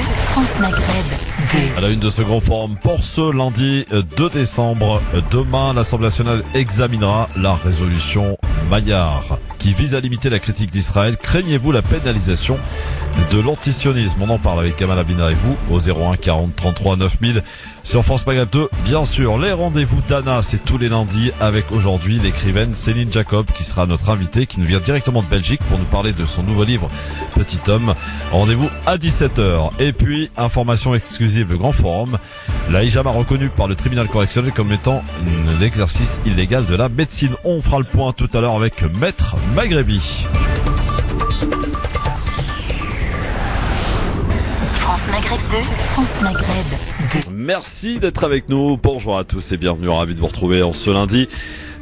France Maghreb 2. À la une de ce grand forum pour ce lundi 2 décembre. Demain, l'Assemblée nationale examinera la résolution Maillard qui vise à limiter la critique d'Israël. Craignez-vous la pénalisation de l'antisionisme? On en parle avec Gamal Abina et vous au 01 40 33 9000 sur France Maghreb 2. Bien sûr, les rendez-vous d'Anna, c'est tous les lundis avec aujourd'hui l'écrivaine Céline Jacob qui sera notre invitée, qui nous vient directement de Belgique pour nous parler de son nouveau livre Petit Homme. Rendez-vous à 17h. Et puis, information exclusive, le grand forum. La hijama reconnue par le tribunal correctionnel comme étant l'exercice illégal de la médecine. On fera le point tout à l'heure avec Maître Maghrebi. France Maghreb 2, France Maghreb 2. Merci d'être avec nous. Bonjour à tous et bienvenue. Ravi de vous retrouver en ce lundi.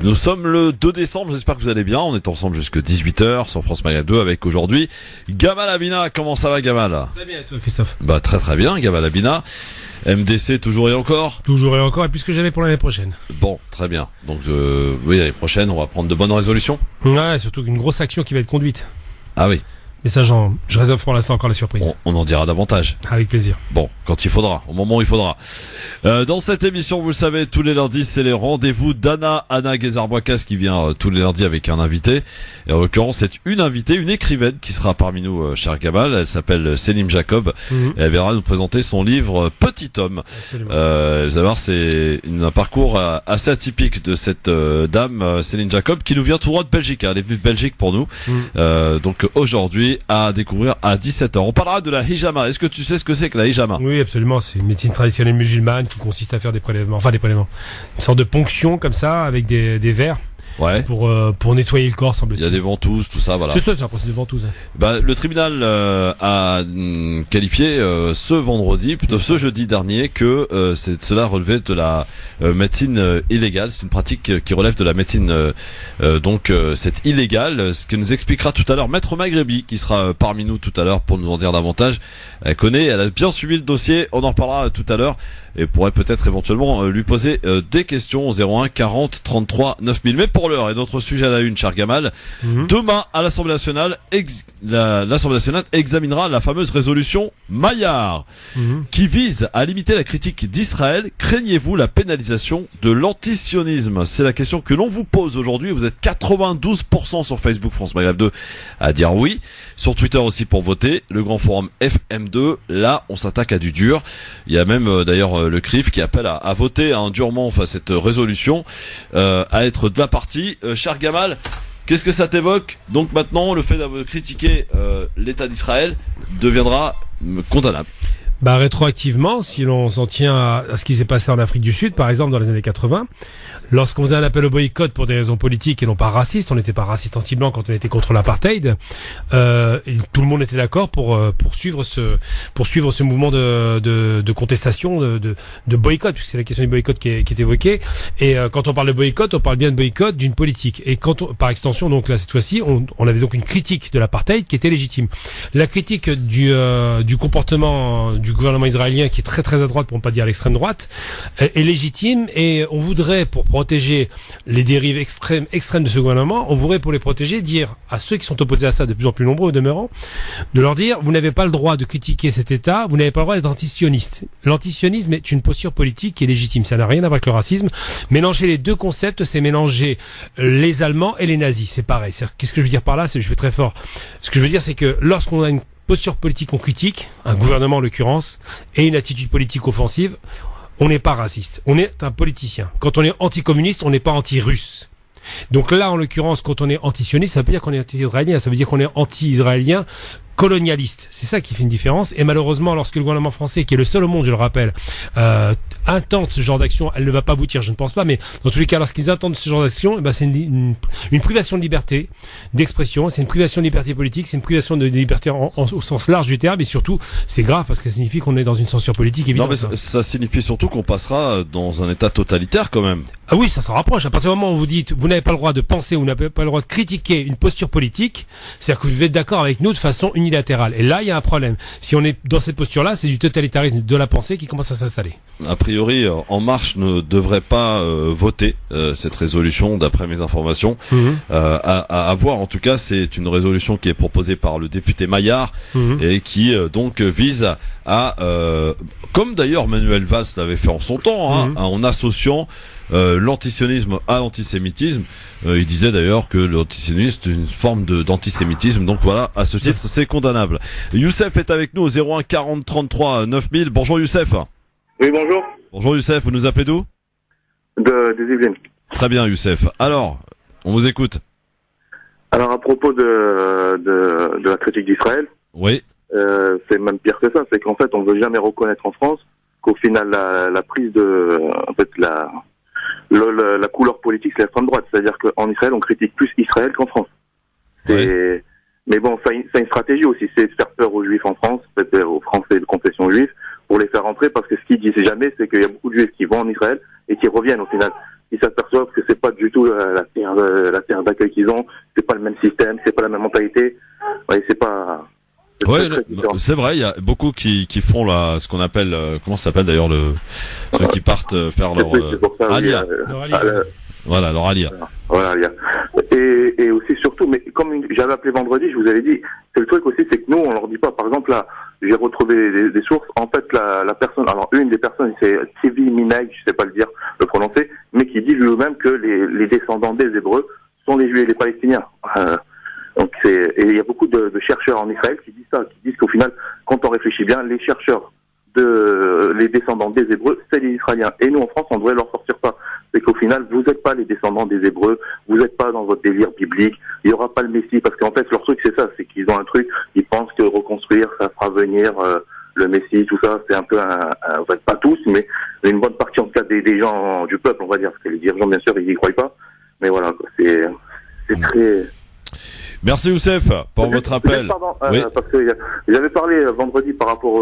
Nous sommes le 2 décembre. J'espère que vous allez bien. On est ensemble jusque 18h sur France Maghreb 2 avec aujourd'hui Gamal Abina. Comment ça va, Gamal? Très bien, et toi, Christophe? Très bien, Gamal Abina. MDC toujours et encore? Toujours et encore, et plus que jamais pour l'année prochaine. Bon, très bien. Donc oui, l'année prochaine, on va prendre de bonnes résolutions. Ouais, surtout qu'une grosse action qui va être conduite. Ah oui. Mais ça, je réserve pour l'instant encore la surprise. On en dira davantage. Avec plaisir. Bon, quand il faudra, au moment où il faudra. Dans cette émission, vous le savez, tous les lundis, c'est les rendez-vous d'Anna Guézard-Boicas qui vient tous les lundis avec un invité. Et en l'occurrence, c'est une invitée, une écrivaine qui sera parmi nous, cher Gamal. Elle s'appelle Céline Jacob. Et elle viendra nous présenter son livre Petit Homme. Vous allez voir, c'est un parcours assez atypique de cette dame, Céline Jacob, qui nous vient tout droit de Belgique. Elle est venue de Belgique pour nous. Donc aujourd'hui, à découvrir à 17h. On parlera de la hijama. Est-ce que tu sais ce que c'est que la hijama? Oui, absolument. C'est une médecine traditionnelle musulmane qui consiste à faire des prélèvements. Une sorte de ponction comme ça avec des vers. Ouais. Pour nettoyer le corps, semble-t-il. Il y a des ventouses, tout ça, voilà. C'est ça, c'est un principe de ventouse. Le tribunal a qualifié ce jeudi dernier que cela relevait de la médecine illégale. C'est une pratique qui relève de la médecine, donc c'est illégal. Ce que nous expliquera tout à l'heure Maître Maghrebi, qui sera parmi nous tout à l'heure pour nous en dire davantage. Elle a bien suivi le dossier. On en reparlera tout à l'heure et pourrait peut-être éventuellement lui poser des questions au 01 40 33 9000. Mais pour l'heure et d'autres sujets à la une, cher Gamal. Demain, à l'Assemblée nationale, l'Assemblée nationale examinera la fameuse résolution Maillard, qui vise à limiter la critique d'Israël. Craignez-vous la pénalisation de l'antisionisme? C'est la question que l'on vous pose aujourd'hui. Vous êtes 92% sur Facebook France Maghreb 2 à dire oui. Sur Twitter aussi pour voter. Le grand forum FM2. Là, on s'attaque à du dur. Il y a même d'ailleurs le CRIF qui appelle à voter durement cette résolution, à être de la partie. Cher Gamal, qu'est-ce que ça t'évoque? Donc maintenant, le fait de critiquer l'État d'Israël deviendra condamnable. Rétroactivement, si l'on s'en tient à ce qui s'est passé en Afrique du Sud, par exemple, dans les années 80, lorsqu'on faisait un appel au boycott pour des raisons politiques et non pas racistes, on n'était pas raciste anti-blanc quand on était contre l'apartheid, et tout le monde était d'accord pour suivre ce mouvement de contestation, de boycott, puisque c'est la question du boycott qui est évoquée. Et quand on parle de boycott, on parle bien de boycott d'une politique. Et par extension, donc là cette fois-ci, on avait donc une critique de l'apartheid qui était légitime. La critique du comportement du gouvernement israélien, qui est très très à droite, pour ne pas dire à l'extrême droite, est légitime, et on voudrait, pour protéger les dérives extrêmes de ce gouvernement, on voudrait, pour les protéger, dire à ceux qui sont opposés à ça, de plus en plus nombreux au demeurant, de leur dire: vous n'avez pas le droit de critiquer cet État, vous n'avez pas le droit d'être antisioniste. L'antisionisme est une posture politique qui est légitime, ça n'a rien à voir avec le racisme. Mélanger les deux concepts, c'est mélanger les Allemands et les nazis, c'est pareil. Qu'est-ce que je veux dire par là? Je vais très fort. Ce que je veux dire, c'est que lorsqu'on a une posture politique, on critique un gouvernement en l'occurrence, et une attitude politique offensive, on n'est pas raciste, on est un politicien. Quand on est anticommuniste, on n'est pas anti-russe. Donc là, en l'occurrence, quand on est antisioniste, ça veut dire qu'on est anti-israélien, ça veut dire qu'on est anti-israélien colonialiste. C'est ça qui fait une différence. Et malheureusement, lorsque le gouvernement français, qui est le seul au monde, je le rappelle, intente ce genre d'action, elle ne va pas aboutir, je ne pense pas, mais dans tous les cas, lorsqu'ils intentent ce genre d'action, c'est une privation de liberté d'expression, c'est une privation de liberté politique, c'est une privation de liberté au sens large du terme, et surtout, c'est grave parce que ça signifie qu'on est dans une censure politique évidente. Non, mais ça signifie surtout qu'on passera dans un état totalitaire quand même. Ah oui, ça se rapproche. À partir du moment où vous dites, vous n'avez pas le droit de penser, vous n'avez pas le droit de critiquer une posture politique, c'est-à-dire que vous êtes d'accord avec nous de façon unilatéral. unilatérale. Et là, il y a un problème. Si on est dans cette posture-là, c'est du totalitarisme de la pensée qui commence à s'installer. A priori, En Marche ne devrait pas voter cette résolution, d'après mes informations. À voir, en tout cas, c'est une résolution qui est proposée par le député Maillard et qui donc vise à, comme d'ailleurs Manuel Valls l'avait fait en son temps, en associant l'antisionisme à l'antisémitisme. Il disait d'ailleurs que l'antisionisme est une forme d'antisémitisme. Donc voilà, à ce titre, c'est condamnable. Youssef est avec nous au 01 40 33 9000. Bonjour Youssef. Oui, bonjour. Bonjour Youssef, vous nous appelez d'où? Des Yvelines. Très bien Youssef. Alors, on vous écoute. Alors, à propos de la critique d'Israël, Oui. c'est même pire que ça. C'est qu'en fait, on veut jamais reconnaître en France qu'au final, la prise en fait, la couleur politique, c'est l'extrême droite. C'est-à-dire qu'en Israël, on critique plus Israël qu'en France. Ouais. Mais bon, ça a une stratégie aussi, c'est de faire peur aux Juifs en France, aux Français de confession juive, pour les faire rentrer, parce que ce qu'ils disent jamais, c'est qu'il y a beaucoup de Juifs qui vont en Israël et qui reviennent au final. Ils s'aperçoivent que c'est pas du tout la terre d'accueil qu'ils ont, c'est pas le même système, c'est pas la même mentalité. Ouais, c'est pas. Ouais, c'est vrai, il y a beaucoup qui font ce qu'on appelle, comment ça s'appelle d'ailleurs ceux qui partent faire leur alia. Voilà, leur alia. Voilà, alia. Et aussi surtout, mais comme j'avais appelé vendredi, je vous avais dit, c'est le truc aussi, c'est que nous, on leur dit pas. Par exemple, là, j'ai retrouvé des sources. En fait, la personne, alors une des personnes, c'est Tsivi Minay, je sais pas le prononcer, mais qui dit lui-même que les descendants des Hébreux sont les Juifs et les Palestiniens. Donc et il y a beaucoup de chercheurs en Israël qui disent ça, qui disent qu'au final, quand on réfléchit bien, les chercheurs les descendants des Hébreux, c'est les Israéliens. Et nous, en France, on devrait leur sortir ça. C'est qu'au final, vous n'êtes pas les descendants des Hébreux, vous n'êtes pas dans votre délire biblique, il n'y aura pas le Messie, parce qu'en fait, leur truc, c'est ça, c'est qu'ils ont un truc, ils pensent que reconstruire, ça fera venir le Messie, tout ça, c'est un peu en fait, pas tous, mais une bonne partie, en tout cas, des gens du peuple, on va dire, parce que les dirigeants, bien sûr, ils n'y croient pas. Mais voilà, quoi, c'est très... Merci Youssef pour votre appel. Pardon, oui. Parce que j'avais parlé vendredi par rapport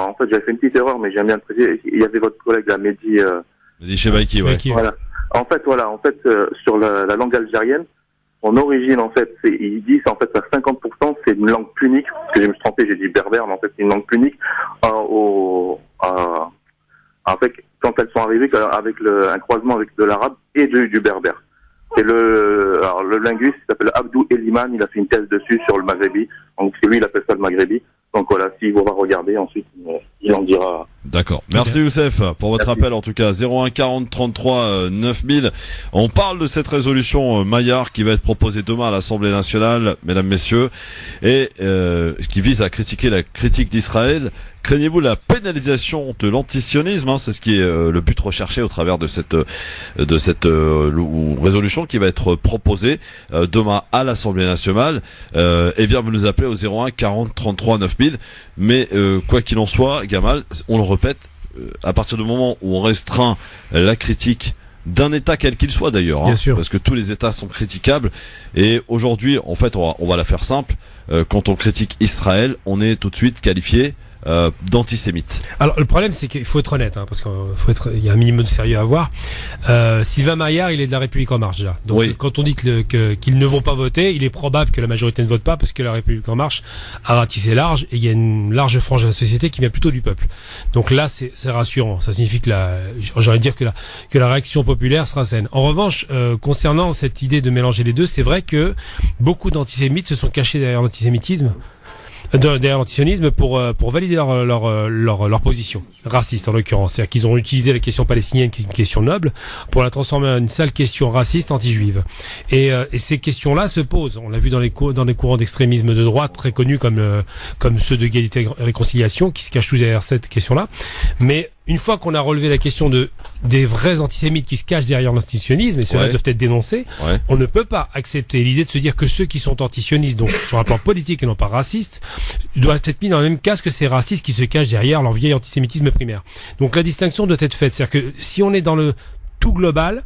en fait, j'avais fait une petite erreur, mais j'aime bien le préciser. Il y avait votre collègue, là, Mehdi Chebaiki, ouais. Voilà. En fait, sur la langue algérienne, en origine, en fait, ils disent, en fait, à 50%, c'est une langue punique. Parce que je me suis trompé, j'ai dit berbère, mais en fait, c'est une langue punique. En fait, quand elles sont arrivées avec un croisement avec de l'arabe et du berbère. C'est le linguiste qui s'appelle Abdou Eliman, il a fait une thèse dessus sur le Maghrébi. Donc lui, il appelle ça le Maghrébi. Donc voilà, s'il va regarder, ensuite, il en dira. D'accord. Merci Youssef pour votre appel en tout cas. 01 40 33 9000. On parle de cette résolution Maillard qui va être proposée demain à l'Assemblée nationale, mesdames, messieurs, et qui vise à critiquer la critique d'Israël. Craignez-vous la pénalisation de l'antisionisme, c'est ce qui est le but recherché au travers de cette résolution qui va être proposée demain à l'Assemblée nationale. Eh bien, vous nous appelez au 01 40 33 9000. Mais quoi qu'il en soit, Gamal, on le répète, à partir du moment où on restreint la critique d'un État quel qu'il soit d'ailleurs, parce que tous les États sont critiquables. Et aujourd'hui, en fait, on va la faire simple. Quand on critique Israël, on est tout de suite qualifié d'antisémite. Alors le problème c'est qu'il faut être honnête, parce qu'il y a un minimum de sérieux à avoir. Sylvain Maillard, il est de la République en marche déjà. Donc oui. Quand on dit qu'ils ne vont pas voter, il est probable que la majorité ne vote pas parce que la République en marche a ratissé large et il y a une large frange de la société qui vient plutôt du peuple. Donc là c'est rassurant. Ça signifie que j'aurais dire que la réaction populaire sera saine. En revanche, concernant cette idée de mélanger les deux, c'est vrai que beaucoup d'antisémites se sont cachés derrière l'antisémitisme. Derrière l'antisionisme pour valider leur position raciste en l'occurrence, c'est-à-dire qu'ils ont utilisé la question palestinienne qui est une question noble pour la transformer en une sale question raciste anti-juive. Et ces questions-là se posent. On l'a vu dans les courants d'extrémisme de droite très connus comme ceux de Égalité et Réconciliation qui se cachent tous derrière cette question-là. Mais une fois qu'on a relevé la question des vrais antisémites qui se cachent derrière l'antisionisme, et ceux-là doivent être dénoncés, on ne peut pas accepter l'idée de se dire que ceux qui sont antisionistes, donc sur un plan politique et non pas racistes, doivent être mis dans le même cas que ces racistes qui se cachent derrière leur vieil antisémitisme primaire. Donc la distinction doit être faite. C'est-à-dire que si on est dans le tout global,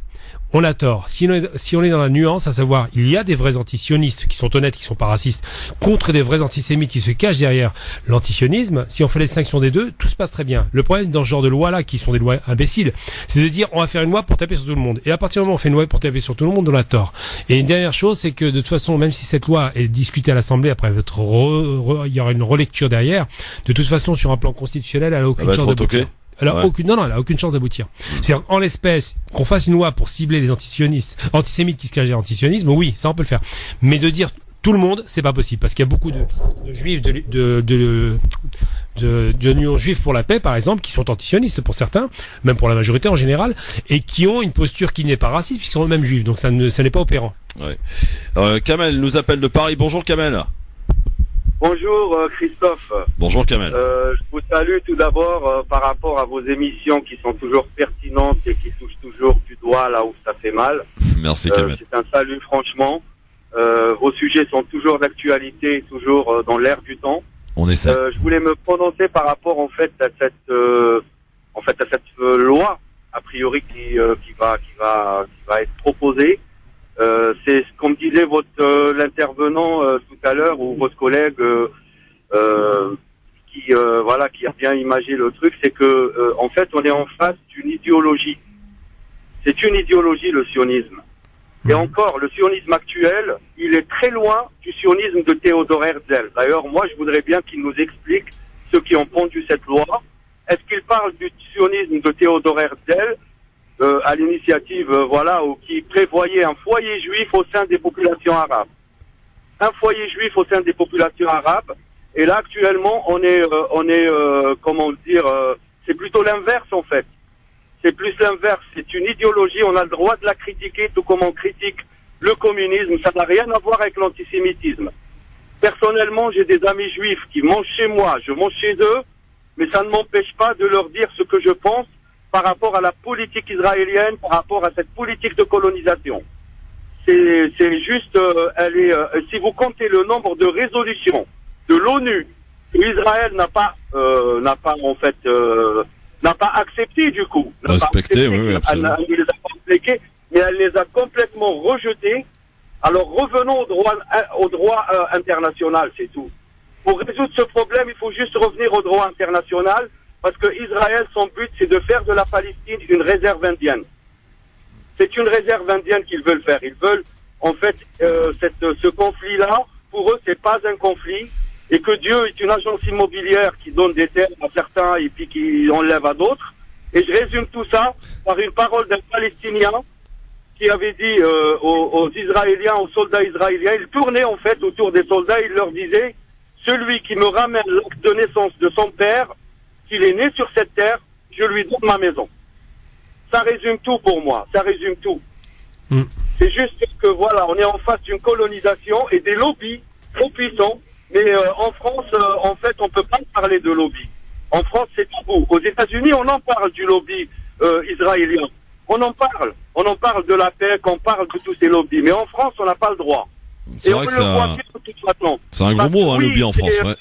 on a tort. Si on est dans la nuance, à savoir, il y a des vrais antisionistes qui sont honnêtes, qui sont pas racistes, contre des vrais antisémites qui se cachent derrière l'antisionisme. Si on fait la distinction des deux, tout se passe très bien. Le problème dans ce genre de lois-là, qui sont des lois imbéciles, c'est de dire on va faire une loi pour taper sur tout le monde. Et à partir du moment où on fait une loi pour taper sur tout le monde, on a tort. Et une dernière chose, c'est que de toute façon, même si cette loi est discutée à l'Assemblée, après il y aura une relecture derrière, de toute façon, sur un plan constitutionnel, elle a aucune chance d'aboutir. Elle a aucune chance d'aboutir. C'est-à-dire, en l'espèce, qu'on fasse une loi pour cibler les antisémites qui se cachent derrière l'antisionisme, oui, ça on peut le faire. Mais de dire tout le monde, c'est pas possible, parce qu'il y a beaucoup de juifs de l'Union juive pour la paix, par exemple, qui sont antisionistes pour certains, même pour la majorité en général, et qui ont une posture qui n'est pas raciste, puisqu'ils sont eux-mêmes juifs, donc ça n'est pas opérant. Ouais. Kamel nous appelle de Paris. Bonjour Kamel. Bonjour Christophe. Bonjour Kamel. Je vous salue tout d'abord par rapport à vos émissions qui sont toujours pertinentes et qui touchent toujours du doigt là où ça fait mal. Merci Kamel. C'est un salut franchement. Vos sujets sont toujours d'actualité, toujours dans l'air du temps. On essaie. Je voulais me prononcer par rapport en fait à cette loi a priori qui va être proposée. C'est ce qu'on me disait l'intervenant tout à l'heure ou votre collègue qui a bien imagé le truc, c'est que en fait on est en face d'une idéologie. C'est une idéologie, le sionisme. Et encore, le sionisme actuel, il est très loin du sionisme de Theodor Herzl. D'ailleurs, moi, je voudrais bien qu'il nous explique ceux qui ont pondu cette loi. Est-ce qu'il parle du sionisme de Theodor Herzl à l'initiative, ou qui prévoyait un foyer juif au sein des populations arabes. Un foyer juif au sein des populations arabes. Et là, actuellement, on est c'est plutôt l'inverse, en fait. C'est plus l'inverse. C'est une idéologie. On a le droit de la critiquer, tout comme on critique le communisme. Ça n'a rien à voir avec l'antisémitisme. Personnellement, j'ai des amis juifs qui mangent chez moi. Je mange chez eux. Mais ça ne m'empêche pas de leur dire ce que je pense par rapport à la politique israélienne, par rapport à cette politique de colonisation. C'est juste, si vous comptez le nombre de résolutions de l'ONU que Israël n'a pas accepté du coup. Respecté, oui, absolument. Elle les a pas appliquées, mais elle les a complètement rejetées. Alors revenons au droit international, c'est tout. Pour résoudre ce problème, il faut juste revenir au droit international. Parce que Israël, son but, c'est de faire de la Palestine une réserve indienne. C'est une réserve indienne qu'ils veulent faire. Ils veulent, en fait, ce conflit-là, pour eux, c'est pas un conflit. Et que Dieu est une agence immobilière qui donne des terres à certains et puis qui enlève à d'autres. Et je résume tout ça par une parole d'un Palestinien qui avait dit aux Israéliens, aux soldats israéliens, il tournait en fait autour des soldats, il leur disait, celui qui me ramène l'acte de naissance de son père, s'il est né sur cette terre, je lui donne ma maison. Ça résume tout pour moi, ça résume tout. C'est juste que on est en face d'une colonisation et des lobbies trop puissants, mais en France, en fait, on peut pas parler de lobby. En France, c'est tabou. Aux États-Unis, on en parle du lobby israélien. On en parle de la paix, qu'on parle de tous ces lobbies. Mais en France, on n'a pas le droit. C'est vrai que c'est un gros mot, un lobby en France. Ouais.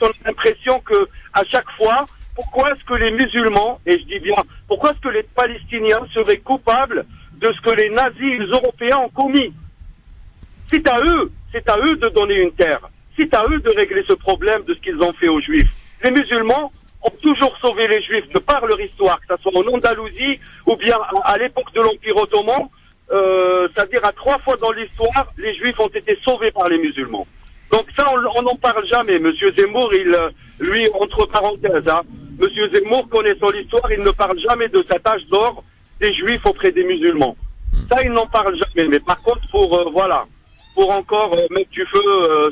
On a l'impression que à chaque fois, pourquoi est-ce que les musulmans, et je dis bien, pourquoi est-ce que les Palestiniens seraient coupables de ce que les nazis, les Européens ont commis? C'est à eux de donner une terre. C'est à eux de régler ce problème de ce qu'ils ont fait aux Juifs. Les musulmans ont toujours sauvé les Juifs de par leur histoire, que ce soit en Andalousie ou bien à l'époque de l'Empire ottoman. C'est-à-dire à 3 fois dans l'histoire, les Juifs ont été sauvés par les musulmans. Donc ça, on n'en parle jamais. Monsieur Zemmour, lui, entre parenthèses, Monsieur Zemmour, connaissant l'histoire, il ne parle jamais de cet âge d'or des Juifs auprès des musulmans. Ça, il n'en parle jamais. Mais par contre, pour encore mettre du feu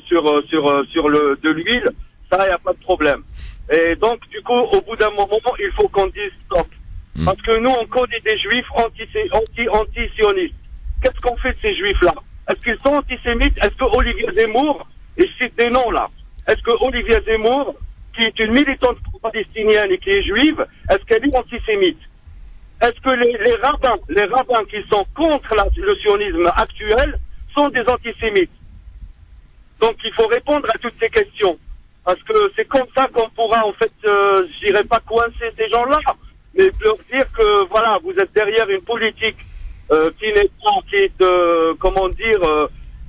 sur de l'huile, ça, il n'y a pas de problème. Et donc, du coup, au bout d'un moment, il faut qu'on dise stop. Parce que nous, on connaît des Juifs anti-sionistes. Qu'est-ce qu'on fait de ces Juifs-là? Est-ce qu'ils sont antisémites? Est-ce que Olivier Zemmour, et je cite des noms là, est-ce que Olivier Zemmour, qui est une militante palestinienne et qui est juive, est-ce qu'elle est antisémite? Est-ce que les rabbins qui sont contre le sionisme actuel sont des antisémites? Donc il faut répondre à toutes ces questions. Parce que c'est comme ça qu'on pourra, en fait, je dirais pas coincer ces gens-là, mais leur dire que, vous êtes derrière une politique qui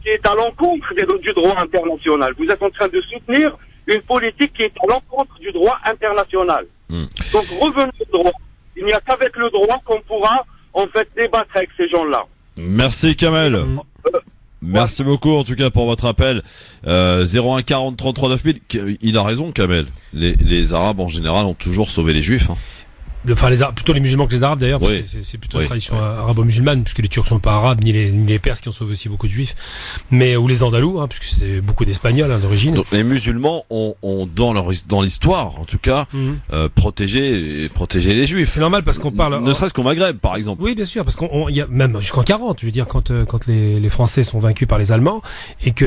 est à l'encontre du droit international. Vous êtes en train de soutenir une politique qui est à l'encontre du droit international. Donc revenons au droit. Il n'y a qu'avec le droit qu'on pourra en fait débattre avec ces gens-là. Merci Kamel. Merci beaucoup en tout cas pour votre appel. 01 40 33 9000. Il a raison Kamel. Les Arabes en général ont toujours sauvé les Juifs. Enfin, plutôt les musulmans que les arabes d'ailleurs, parce que c'est plutôt une tradition arabo-musulmane, puisque les Turcs sont pas arabes, ni les Perses qui ont sauvé aussi beaucoup de juifs, ou les Andalous, puisque c'est beaucoup d'Espagnols d'origine. Donc les musulmans ont dans l'histoire, en tout cas, protégé les juifs. C'est normal parce qu'on parle... Ne serait-ce qu'au Maghreb, par exemple. Oui, bien sûr, parce il y a même jusqu'en 40, je veux dire, quand les Français sont vaincus par les Allemands, et que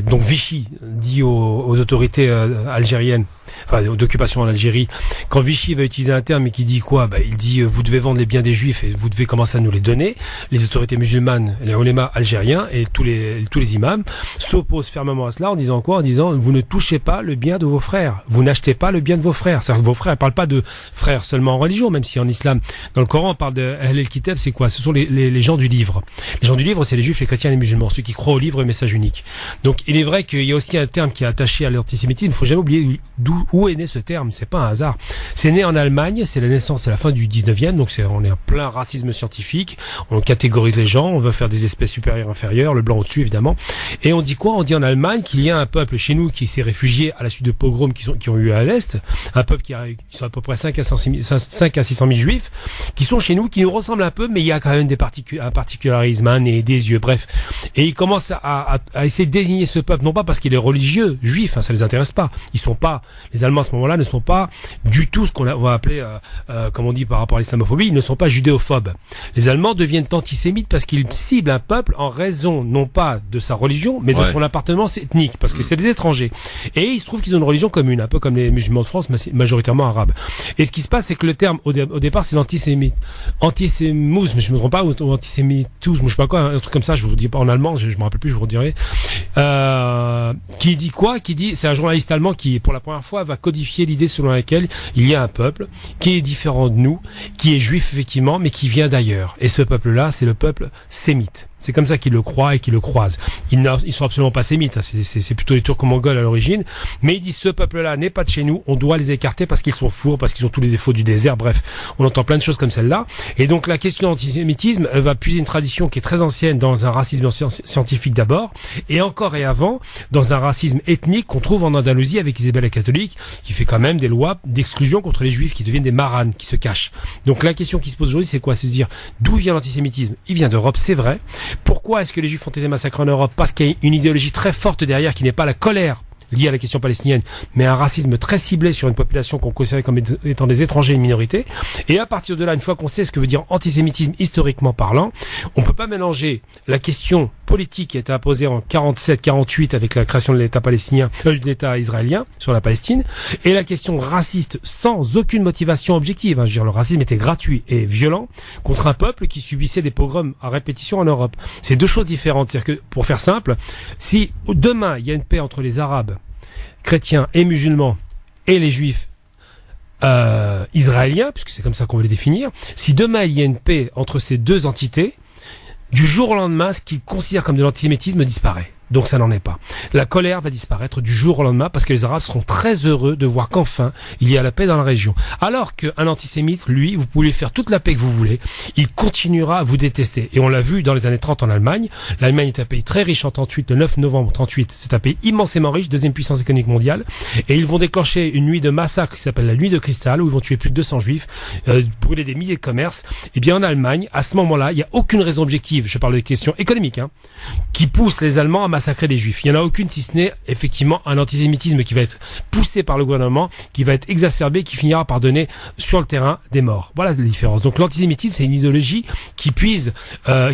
donc Vichy dit aux autorités algériennes, d'occupation en Algérie, quand Vichy va utiliser un terme et qui dit quoi, il dit vous devez vendre les biens des Juifs et vous devez commencer à nous les donner. Les autorités musulmanes, les ulémas algériens et tous les imams s'opposent fermement à cela en disant quoi? En disant vous ne touchez pas le bien de vos frères, vous n'achetez pas le bien de vos frères. C'est-à-dire que vos frères, ne parlent pas de frères seulement en religion, même si en islam, dans le Coran, on parle de Ahl el-Kitab, c'est quoi? Ce sont les gens du livre. Les gens du livre, c'est les Juifs, les chrétiens et les musulmans, ceux qui croient au livre et au message unique. Donc il est vrai qu'il y a aussi un terme qui est attaché à l'antisémitisme. Il faut jamais oublier où est né ce terme. C'est pas un hasard. C'est né en Allemagne. C'est la naissance, c'est la fin du 19e, donc on est en plein racisme scientifique, on catégorise les gens, on veut faire des espèces supérieures, inférieures, le blanc au-dessus évidemment, et on dit quoi? On dit en Allemagne qu'il y a un peuple chez nous qui s'est réfugié à la suite de pogroms qui ont eu à l'Est, un peuple qui sont à peu près 5 à 600 000 juifs, qui sont chez nous, qui nous ressemblent un peu, mais il y a quand même un particularisme, un nez, des yeux, bref. Et ils commencent à essayer de désigner ce peuple, non pas parce qu'il est religieux, juif, ça les intéresse pas. Les Allemands à ce moment-là ne sont pas du tout ce qu'on va appeler comme on dit par rapport à l'islamophobie, ils ne sont pas judéophobes. Les Allemands deviennent antisémites parce qu'ils ciblent un peuple en raison non pas de sa religion, mais de son appartenance ethnique, parce que c'est des étrangers. Et il se trouve qu'ils ont une religion commune, un peu comme les musulmans de France, majoritairement arabes. Et ce qui se passe, c'est que le terme, au départ, c'est antisémisme, je me trompe pas, ou antisémitisme, je sais pas quoi, un truc comme ça, je vous dis pas en allemand, je me rappelle plus, je vous redirai. Qui dit quoi? C'est un journaliste allemand qui, pour la première fois, va codifier l'idée selon laquelle il y a un peuple qui est différent de nous, qui est juif effectivement, mais qui vient d'ailleurs. Et ce peuple-là, c'est le peuple sémite. C'est comme ça qu'ils le croient et qu'ils le croisent. Ils sont absolument pas sémites, c'est plutôt les Turco-Mongols à l'origine, mais ils disent ce peuple-là n'est pas de chez nous, on doit les écarter parce qu'ils sont fourrs, parce qu'ils ont tous les défauts du désert, bref. On entend plein de choses comme celle-là. Et donc la question d'antisémitisme va puiser une tradition qui est très ancienne dans un racisme scientifique d'abord, et encore et avant, dans un racisme ethnique qu'on trouve en Andalousie avec Isabelle la catholique, qui fait quand même des lois d'exclusion contre les juifs qui deviennent des maranes, qui se cachent. Donc la question qui se pose aujourd'hui, c'est quoi? C'est de dire d'où vient l'antisémitisme? Il vient d'Europe, c'est vrai. Pourquoi est-ce que les Juifs ont été massacrés en Europe? Parce qu'il y a une idéologie très forte derrière qui n'est pas la colère liée à la question palestinienne, mais un racisme très ciblé sur une population qu'on considère comme étant des étrangers et une minorité. Et à partir de là, une fois qu'on sait ce que veut dire antisémitisme historiquement parlant, on peut pas mélanger la question politique qui a été imposée en 47-48 avec la création de l'État palestinien, de l'État israélien sur la Palestine, et la question raciste sans aucune motivation objective. Je veux dire, le racisme était gratuit et violent contre un peuple qui subissait des pogroms à répétition en Europe. C'est deux choses différentes. C'est-à-dire que, pour faire simple, si demain il y a une paix entre les Arabes, chrétiens et musulmans et les Juifs israéliens, puisque c'est comme ça qu'on veut les définir, si demain il y a une paix entre ces deux entités, du jour au lendemain, ce qu'ils considèrent comme de l'antisémitisme disparaît. Donc ça n'en est pas. La colère va disparaître du jour au lendemain parce que les Arabes seront très heureux de voir qu'enfin il y a la paix dans la région. Alors qu'un antisémite, lui, vous pouvez faire toute la paix que vous voulez, il continuera à vous détester. Et on l'a vu dans les années 30 en Allemagne. L'Allemagne est un pays très riche en 38, le 9 novembre 38. C'est un pays immensément riche, deuxième puissance économique mondiale. Et ils vont déclencher une nuit de massacre qui s'appelle la nuit de cristal, où ils vont tuer plus de 200 juifs, brûler des milliers de commerces. Et bien en Allemagne, à ce moment-là, il n'y a aucune raison objective, je parle des questions économiques, qui pousse les Allemands à massacrer des juifs. Il n'y en a aucune, si ce n'est effectivement un antisémitisme qui va être poussé par le gouvernement, qui va être exacerbé, qui finira par donner sur le terrain des morts. Voilà la différence. Donc l'antisémitisme, c'est une idéologie qui puise,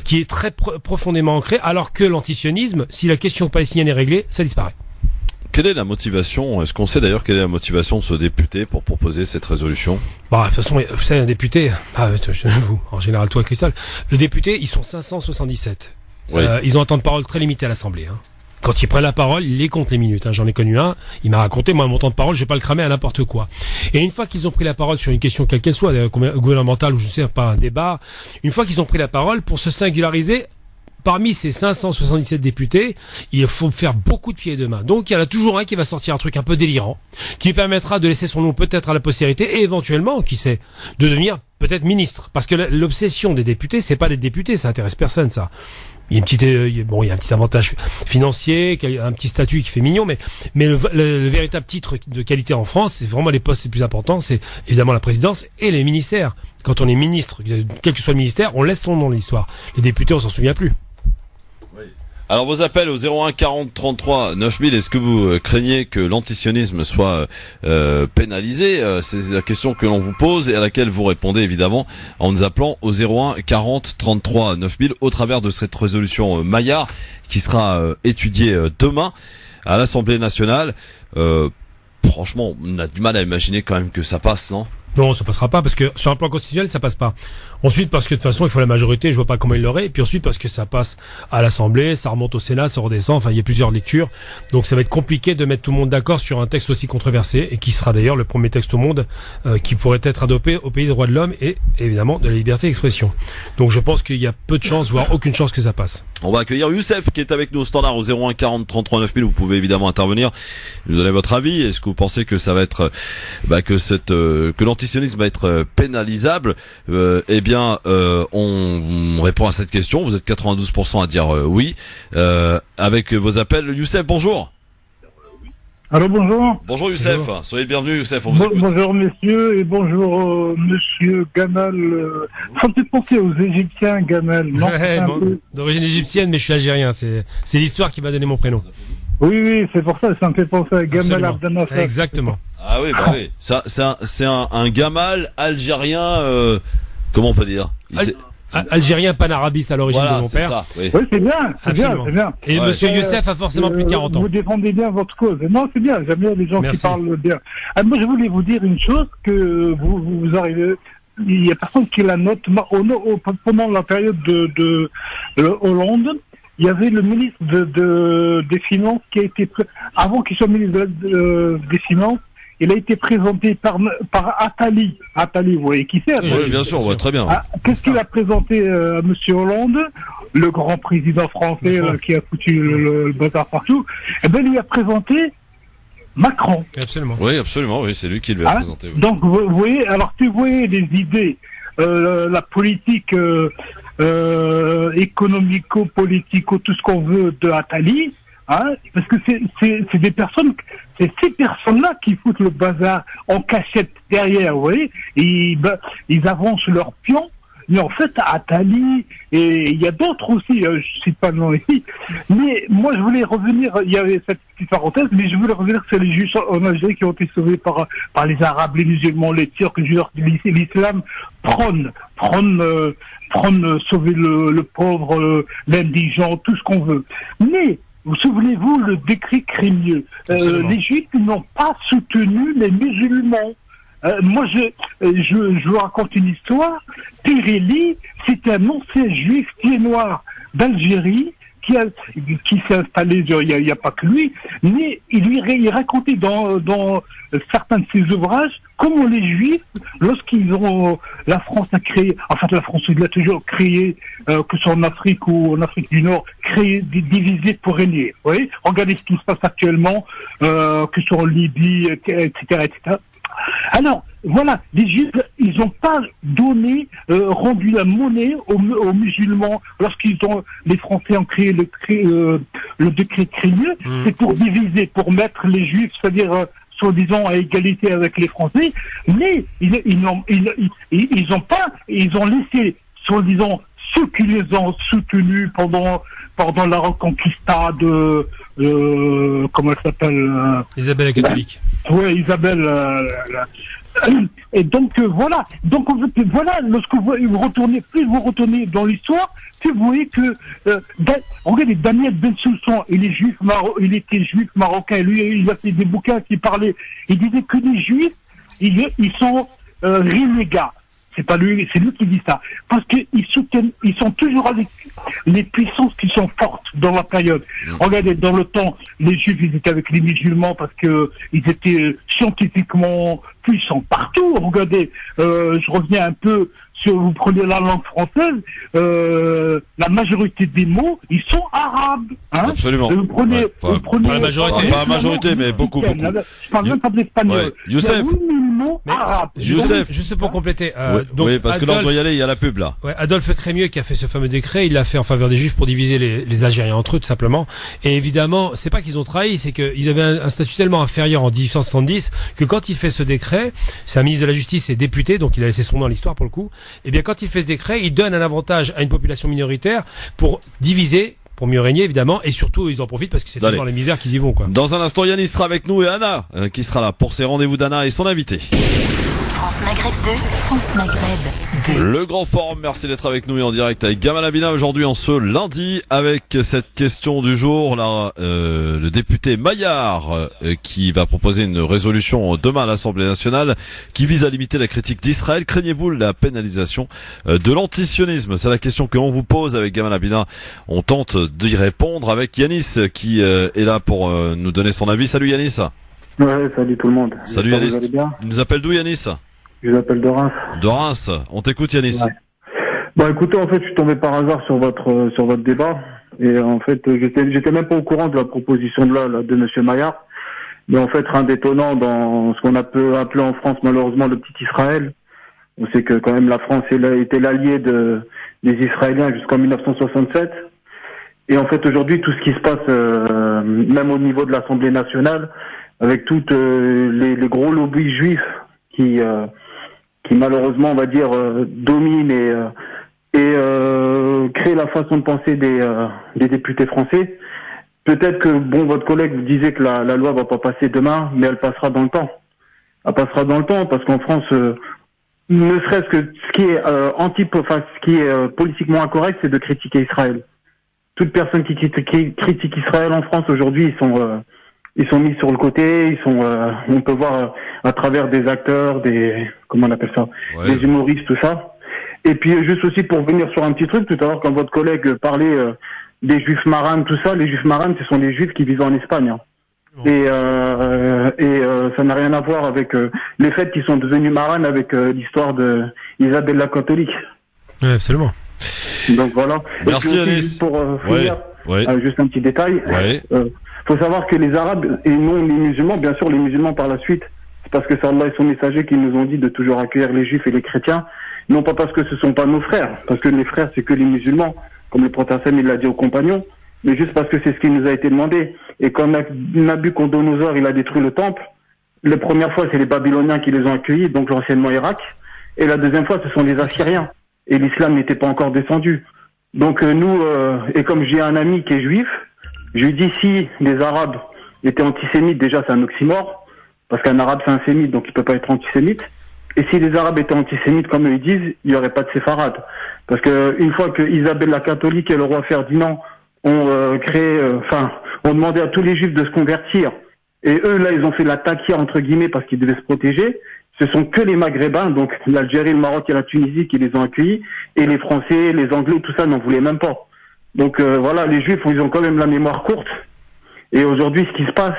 qui est très profondément ancrée, alors que l'antisionisme, si la question palestinienne est réglée, ça disparaît. Quelle est la motivation? Est-ce qu'on sait d'ailleurs quelle est la motivation de ce député pour proposer cette résolution? Bah, de toute façon, vous savez, un député, en général, toi, Christophe, le député, ils sont 577. Oui. Ils ont un temps de parole très limité à l'Assemblée. quand ils prennent la parole, ils les comptent les minutes. J'en ai connu un, il m'a raconté, moi, mon temps de parole, je vais pas le cramer à n'importe quoi. Et une fois qu'ils ont pris la parole sur une question quelle qu'elle soit, gouvernementale ou je ne sais pas, un débat, une fois qu'ils ont pris la parole, pour se singulariser, parmi ces 577 députés, il faut faire beaucoup de pieds et de mains. Donc il y en a toujours un qui va sortir un truc un peu délirant, qui permettra de laisser son nom peut-être à la postérité et éventuellement, qui sait, de devenir peut-être ministre. Parce que l'obsession des députés, c'est pas d'être député, ça intéresse personne, ça. Il y a il y a un petit avantage financier, un petit statut qui fait mignon, mais le véritable titre de qualité en France, c'est vraiment les postes les plus importants, c'est évidemment la présidence et les ministères. Quand on est ministre, quel que soit le ministère, on laisse son nom dans l'histoire. Les députés, on s'en souvient plus. Alors vos appels au 01 40 33 9000, est-ce que vous craignez que l'antisionisme soit pénalisé? C'est la question que l'on vous pose et à laquelle vous répondez évidemment en nous appelant au 01 40 33 9000 au travers de cette résolution Maillard qui sera étudiée demain à l'Assemblée nationale. Franchement, on a du mal à imaginer quand même que ça passe, non? Non, ça passera pas parce que sur un plan constitutionnel, ça passe pas. Ensuite, parce que de toute façon, il faut la majorité, je vois pas comment il l'aurait. Et puis ensuite, parce que ça passe à l'Assemblée, ça remonte au Sénat, ça redescend. Enfin, il y a plusieurs lectures. Donc, ça va être compliqué de mettre tout le monde d'accord sur un texte aussi controversé et qui sera d'ailleurs le premier texte au monde qui pourrait être adopté au pays des droits de l'homme et évidemment de la liberté d'expression. Donc, je pense qu'il y a peu de chances, voire aucune chance que ça passe. On va accueillir Youssef qui est avec nous au standard au 01 40 33 9000. Vous pouvez évidemment intervenir, nous donner votre avis. Est-ce que vous pensez que ça va être, que l'antisionisme va être pénalisable? Eh bien, on répond à cette question. Vous êtes 92% à dire oui. Avec vos appels, Youssef, bonjour. Alors bonjour. Bonjour Youssef. Bonjour. Soyez le bienvenu Youssef. On vous écoute. Bonjour messieurs et bonjour monsieur Gamal. Ça me fait penser aux Égyptiens Gamal. Non, ouais, d'origine égyptienne, mais je suis algérien. C'est l'histoire qui m'a donné mon prénom. Oui, c'est pour ça. Ça me fait penser à Gamal Abdel Nasser. Exactement. Ah oui, bah oui. Ça, c'est un Gamal algérien. Comment on peut dire? Algérien panarabiste à l'origine de mon père. Ça, oui, c'est bien, c'est bien. Et monsieur Youssef a forcément plus de 40 ans. Vous défendez bien votre cause. Non, c'est bien, j'aime bien les gens qui parlent bien. Moi, je voulais vous dire une chose, que vous arrivez, il y a personne qui la note. Pendant la période de Hollande, il y avait le ministre des Finances qui a été, avant qu'il soit ministre des Finances, il a été présenté par Attali. Attali, vous voyez qui c'est? Oui, bien sûr, on voit très bien. Qu'est-ce qu'il a présenté à Monsieur Hollande, le grand président français qui a foutu le bazar partout? Eh bien, il a présenté Macron. Absolument. Oui, absolument, oui, c'est lui qui l'a présenté. Oui. Donc, vous voyez, alors si vous voyez les idées, la politique économico-politico, tout ce qu'on veut de Attali, parce que c'est des personnes, c'est ces personnes-là qui foutent le bazar en cachette derrière, vous voyez, et ils avancent leur pion, mais en fait, Attali, et il y a d'autres aussi, je cite pas le nom ici, mais moi je voulais revenir, il y avait cette petite parenthèse, mais je voulais revenir sur les Juifs en Algérie qui ont été sauvés par les Arabes, les musulmans, les Turcs, l'islam prône sauver le pauvre, l'indigent, tout ce qu'on veut. Mais, vous souvenez-vous, le décret Crémieux, les Juifs n'ont pas soutenu les musulmans. Moi, je vous raconte une histoire. Pirelli, c'est un ancien juif pied noir d'Algérie qui s'est installé, il n'y a pas que lui, mais il racontait dans certains de ses ouvrages comment les Juifs, lorsqu'ils ont, la France a créé, en fait la France il a toujours créé, que ce soit en Afrique ou en Afrique du Nord, créé, divisé pour régner. Vous voyez, regardez ce qui se passe actuellement, que ce soit en Libye, etc., etc. Alors, voilà, les Juifs, ils n'ont pas rendu la monnaie aux musulmans les Français ont créé le décret Crémieux, c'est pour diviser, pour mettre les Juifs, c'est-à-dire, soi-disant à égalité avec les Français, mais ils ont laissé, soi-disant, ceux qui les ont soutenus pendant la Reconquista comment elle s'appelle Isabelle la catholique. Oui, Isabelle. Et donc voilà. Donc voilà, lorsque vous retournez dans l'histoire, vous voyez que regardez Daniel Bensoussan, il était juif marocain. Lui, il a fait des bouquins qui parlaient. Il disait que les Juifs, ils sont renégats. C'est pas lui, c'est lui qui dit ça. Parce qu'ils soutiennent, ils sont toujours avec les puissances qui sont fortes dans la période. Regardez, dans le temps, les Juifs, ils étaient avec les musulmans parce que ils étaient scientifiquement puissants partout. Regardez, je reviens un peu sur, vous prenez la langue française, la majorité des mots, ils sont arabes. Hein. Absolument. Vous prenez, pas la majorité. Pas la majorité, mais beaucoup. Je parle même pas de l'espagnol. Ouais. Youssef. Youssef. Juste pour compléter. Donc, oui, parce que là, on doit y aller, il y a la pub, là. Ouais, Adolphe Crémieux qui a fait ce fameux décret, il l'a fait en faveur des Juifs pour diviser les Algériens entre eux, tout simplement. Et évidemment, c'est pas qu'ils ont trahi, c'est qu'ils avaient un statut tellement inférieur en 1870 que quand il fait ce décret, c'est un ministre de la Justice et député, donc il a laissé son nom dans l'histoire pour le coup. Et bien, quand il fait ce décret, il donne un avantage à une population minoritaire pour diviser, pour mieux régner évidemment, et surtout ils en profitent parce que c'est toujours les misères qu'ils y vont, quoi. Dans un instant, Yannis sera avec nous et Anna qui sera là pour ses rendez-vous d'Anna et son invité. France Maghreb 2, France Maghreb 2. Le grand forum, merci d'être avec nous et en direct avec Gamal Abina aujourd'hui en ce lundi avec cette question du jour. Là, le député Maillard qui va proposer une résolution demain à l'Assemblée nationale qui vise à limiter la critique d'Israël. Craignez-vous la pénalisation de l'antisionisme? C'est la question que l'on vous pose avec Gamal Abina. On tente d'y répondre avec Yanis qui est là pour nous donner son avis. Salut Yanis. Ouais, salut tout le monde. Salut Yanis. Tu nous appelles d'où Yanis? Je vous appelle de Reims. De Reims. On t'écoute Yanis. Ouais. Bon, écoutez, en fait, je suis tombé par hasard sur votre débat. Et en fait, j'étais même pas au courant de la proposition de monsieur Maillard. Mais en fait, rien d'étonnant dans ce qu'on a pu appeler en France, malheureusement, le petit Israël. On sait que quand même la France était l'allié des Israéliens jusqu'en 1967. Et en fait, aujourd'hui, tout ce qui se passe, même au niveau de l'Assemblée nationale, avec toutes les gros lobbies juifs qui malheureusement, on va dire, dominent et créent la façon de penser des députés français. Peut-être que, bon, votre collègue vous disait que la loi va pas passer demain, mais elle passera dans le temps. Elle passera dans le temps parce qu'en France, ne serait-ce que ce qui est ce qui est politiquement incorrect, c'est de critiquer Israël. Toute personne qui critique Israël en France aujourd'hui, ils sont mis sur le côté, on peut voir à travers des acteurs, comment on appelle ça, des humoristes, tout ça. Et puis juste aussi pour venir sur un petit truc, tout à l'heure quand votre collègue parlait des juifs marranes, tout ça, les juifs marranes, ce sont des juifs qui vivent en Espagne. Hein. Oh. Et ça n'a rien à voir avec les faits qu'ils sont devenus marranes avec l'histoire de Isabelle la catholique. Oui, absolument. Donc voilà. Merci et puis aussi, juste pour finir, juste un petit détail. Faut savoir que les Arabes et non les musulmans, bien sûr les musulmans par la suite, c'est parce que c'est Allah et son messager qui nous ont dit de toujours accueillir les juifs et les chrétiens, non pas parce que ce sont pas nos frères, parce que les frères c'est que les musulmans, comme le prophète il l'a dit aux compagnons, mais juste parce que c'est ce qui nous a été demandé. Et quand Nabuchodonosor il a détruit le temple, la première fois c'est les Babyloniens qui les ont accueillis, donc l'anciennement Irak, et la deuxième fois ce sont les Assyriens, et l'islam n'était pas encore descendu. Donc nous, et comme j'ai un ami qui est juif, je lui dis si les Arabes étaient antisémites, déjà c'est un oxymore, parce qu'un Arabe c'est un sémite, donc il peut pas être antisémite. Et si les Arabes étaient antisémites, comme eux ils disent, il y aurait pas de séfarade. Parce que une fois que Isabelle la catholique et le roi Ferdinand ont ont demandé à tous les juifs de se convertir, et eux là ils ont fait la taquia entre guillemets parce qu'ils devaient se protéger, ce sont que les Maghrébins, donc l'Algérie, le Maroc et la Tunisie qui les ont accueillis, et les Français, les Anglais, tout ça n'en voulaient même pas. Donc voilà, les Juifs, ils ont quand même la mémoire courte. Et aujourd'hui, ce qui se passe,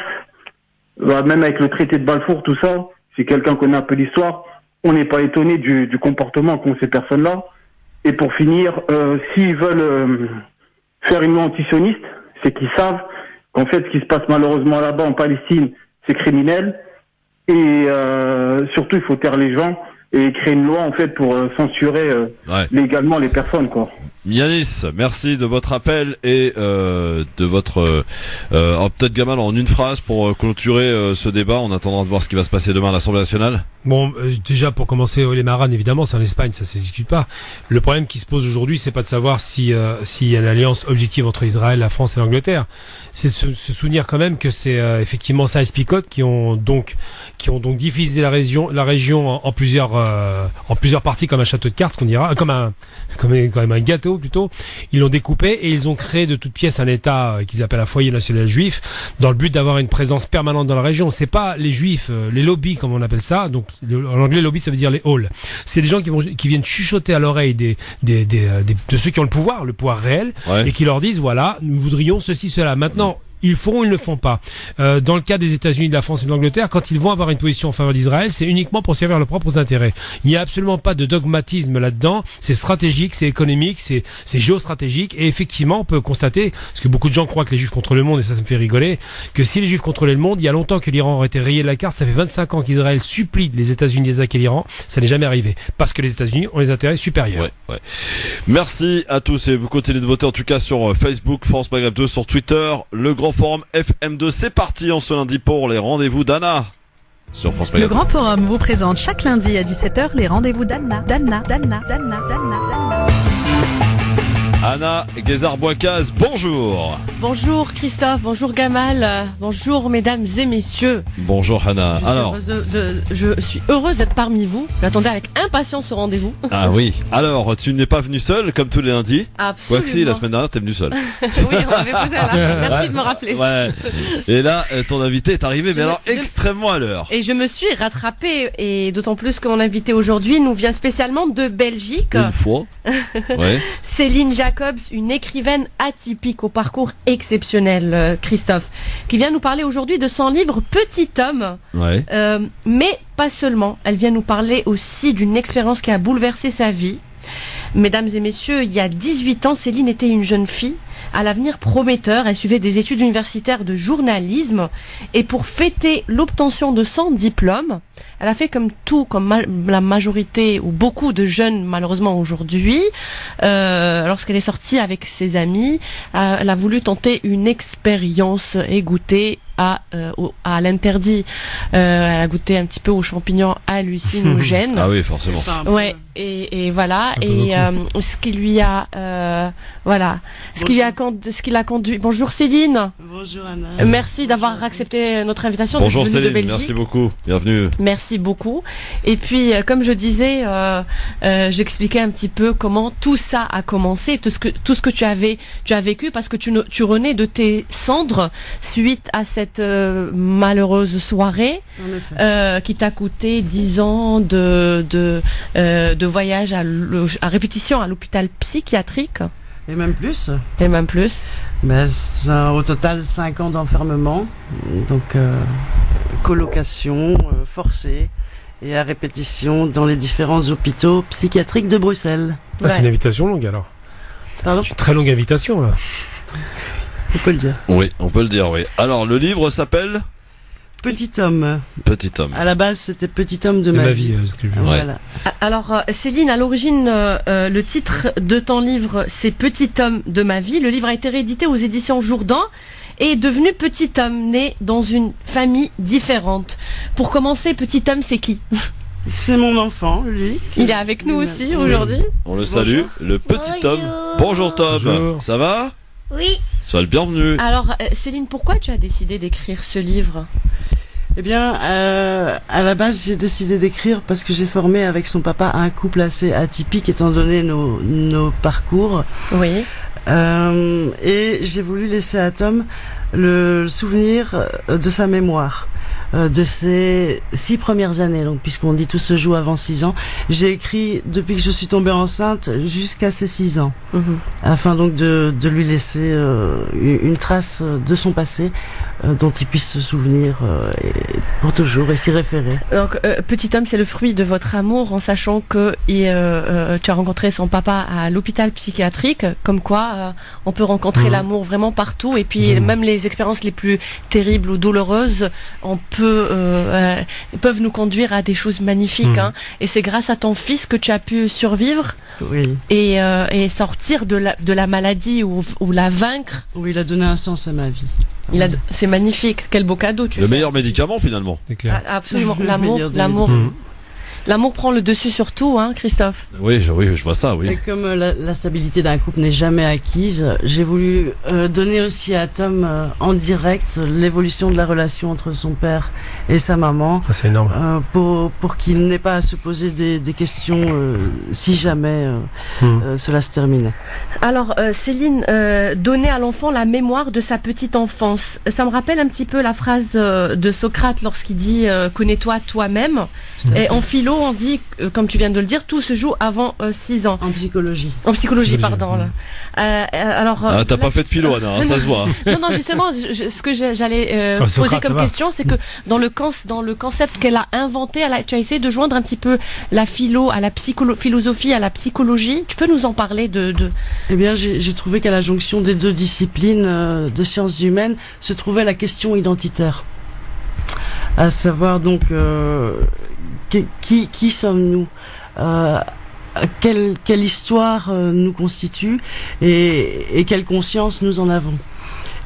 même avec le traité de Balfour, tout ça, si quelqu'un connaît un peu l'histoire, on n'est pas étonné du comportement qu'ont ces personnes-là. Et pour finir, s'ils veulent faire une loi antisioniste, c'est qu'ils savent qu'en fait, ce qui se passe malheureusement là-bas en Palestine, c'est criminel. Et surtout, il faut taire les gens et créer une loi en fait pour censurer légalement les personnes, quoi. Yanis, merci de votre appel et de votre peut-être Gamal en une phrase pour clôturer ce débat. On attendra de voir ce qui va se passer demain à l'Assemblée nationale. Bon, déjà pour commencer, les marranes évidemment, c'est en Espagne, ça se discute pas. Le problème qui se pose aujourd'hui, c'est pas de savoir s'il y a une alliance objective entre Israël, la France et l'Angleterre. C'est de se souvenir quand même que c'est effectivement Sykes-Picot qui ont donc divisé la région en plusieurs parties comme un château de cartes qu'on dira, comme un gâteau. ghetto plutôt. Ils l'ont découpé et ils ont créé de toutes pièces un État qu'ils appellent un foyer national juif, dans le but d'avoir une présence permanente dans la région. C'est pas les juifs, les lobbies comme on appelle ça. Donc en anglais, lobby ça veut dire les halls. C'est des gens qui viennent chuchoter à l'oreille de ceux qui ont le pouvoir réel, et qui leur disent voilà, nous voudrions ceci, cela. Maintenant, ils font ou ils ne font pas. Dans le cas des États-Unis, de la France et de l'Angleterre, quand ils vont avoir une position en faveur d'Israël, c'est uniquement pour servir leurs propres intérêts. Il n'y a absolument pas de dogmatisme là-dedans. C'est stratégique, c'est économique, c'est géostratégique. Et effectivement, on peut constater, parce que beaucoup de gens croient que les Juifs contrôlent le monde, et ça me fait rigoler, que si les Juifs contrôlaient le monde, il y a longtemps que l'Iran aurait été rayé de la carte. Ça fait 25 ans qu'Israël supplie les États-Unis d'attaquer l'Iran. Ça n'est jamais arrivé. Parce que les États-Unis ont les intérêts supérieurs. Ouais. Merci à tous et vous continuez de voter en tout cas sur Facebook, France Maghreb 2, sur Twitter, le grand forum FM2. C'est parti en ce lundi pour les rendez-vous d'Anna sur France Maghreb. Le grand forum vous présente chaque lundi à 17h les rendez-vous d'Anna. Anna Guézard-Bouacaz, bonjour. Bonjour Christophe, bonjour Gamal, bonjour mesdames et messieurs. Bonjour Anna. Je suis heureuse d'être parmi vous. J'attendais avec impatience ce rendez-vous. Ah oui. Alors, tu n'es pas venu seul comme tous les lundis. Absolument. Quoique si, la semaine dernière, t'es venu seul. Oui, on m'avait posé là. Merci de me rappeler. Ouais. Et là, ton invité est arrivé, mais extrêmement à l'heure. Et je me suis rattrapée, et d'autant plus que mon invité aujourd'hui nous vient spécialement de Belgique. Une fois. Ouais. Céline Jacobs, une écrivaine atypique au parcours exceptionnel, Christophe, qui vient nous parler aujourd'hui de son livre Petit Homme. Ouais. Mais pas seulement. Elle vient nous parler aussi d'une expérience qui a bouleversé sa vie. Mesdames et messieurs, il y a 18 ans, Céline était une jeune fille à l'avenir prometteur. Elle suivait des études universitaires de journalisme et pour fêter l'obtention de son diplôme, elle a fait comme la majorité ou beaucoup de jeunes malheureusement aujourd'hui. Lorsqu'elle est sortie avec ses amis, elle a voulu tenter une expérience et goûter à l'interdit. Elle a goûté un petit peu aux champignons hallucinogènes. Ah oui, forcément. Ouais, et voilà. Et ce qui lui a conduit. Bonjour Céline. Bonjour Anna. Merci d'avoir accepté notre invitation. Bonjour Céline, de Belgique. merci beaucoup. Bienvenue. Merci beaucoup. Et puis, comme je disais, j'expliquais un petit peu comment tout ça a commencé, tout ce que tu as vécu, parce que tu renais de tes cendres suite à cette malheureuse soirée qui t'a coûté 10 ans de voyage à répétition à l'hôpital psychiatrique. Et même plus. Ben, au total 5 ans d'enfermement, donc colocation forcée et à répétition dans les différents hôpitaux psychiatriques de Bruxelles. Ah, c'est une invitation longue alors. Pardon ? C'est une très longue invitation là. On peut le dire. Oui, on peut le dire, oui. Alors, le livre s'appelle Petit Homme. Petit Homme. À la base, c'était Petit Homme de ma vie. Voilà. Alors, Céline, à l'origine, le titre de ton livre, c'est Petit Homme de ma vie. Le livre a été réédité aux éditions Jourdan et est devenu Petit Homme, né dans une famille différente. Pour commencer, Petit Homme, c'est qui ? C'est mon enfant, lui. Il est avec nous aussi aujourd'hui. On le salue, le Petit Homme. Bonjour Tom. Bonjour. Ça va ? Oui. Sois le bienvenu. Alors, Céline, pourquoi tu as décidé d'écrire ce livre ? Eh bien, à la base, j'ai décidé d'écrire parce que j'ai formé avec son papa un couple assez atypique étant donné nos parcours. Oui. Et j'ai voulu laisser à Tom le souvenir de sa mémoire. De ses 6 premières années, donc puisqu'on dit tout se joue avant 6 ans, j'ai écrit depuis que je suis tombée enceinte jusqu'à ses 6 ans, afin donc de lui laisser une trace de son passé dont il puisse se souvenir pour toujours et s'y référer. Donc, Petit Homme, c'est le fruit de votre amour, en sachant que tu as rencontré son papa à l'hôpital psychiatrique, comme quoi on peut rencontrer l'amour vraiment partout, et puis même les expériences les plus terribles ou douloureuses, peuvent nous conduire à des choses magnifiques. Et c'est grâce à ton fils que tu as pu survivre et sortir de la maladie ou la vaincre. Oui, il a donné un sens à ma vie. C'est magnifique, quel beau cadeau tu fais. Le meilleur médicament finalement. C'est clair. Absolument, l'amour. L'amour prend le dessus sur tout, hein, Christophe. Oui, je vois ça, oui. Et comme la stabilité d'un couple n'est jamais acquise, j'ai voulu donner aussi à Tom en direct l'évolution de la relation entre son père et sa maman. C'est énorme. Pour qu'il n'ait pas à se poser des questions si jamais cela se terminait. Alors, Céline, donner à l'enfant la mémoire de sa petite enfance. Ça me rappelle un petit peu la phrase de Socrate lorsqu'il dit « connais-toi toi-même ». Et en philo, on dit, comme tu viens de le dire, tout se joue avant 6 ans. En psychologie. En psychologie, pardon. Là. Alors, t'as pas fait de philo, Anna, hein, ça se voit. Non, justement, ce que j'allais poser comme question, c'est que dans le concept qu'elle a inventé, tu as essayé de joindre un petit peu la philo à la philosophie, à la psychologie. Tu peux nous en parler de... Eh bien, j'ai trouvé qu'à la jonction des deux disciplines de sciences humaines se trouvait la question identitaire. À savoir donc qui sommes-nous, quelle histoire nous constitue et quelle conscience nous en avons.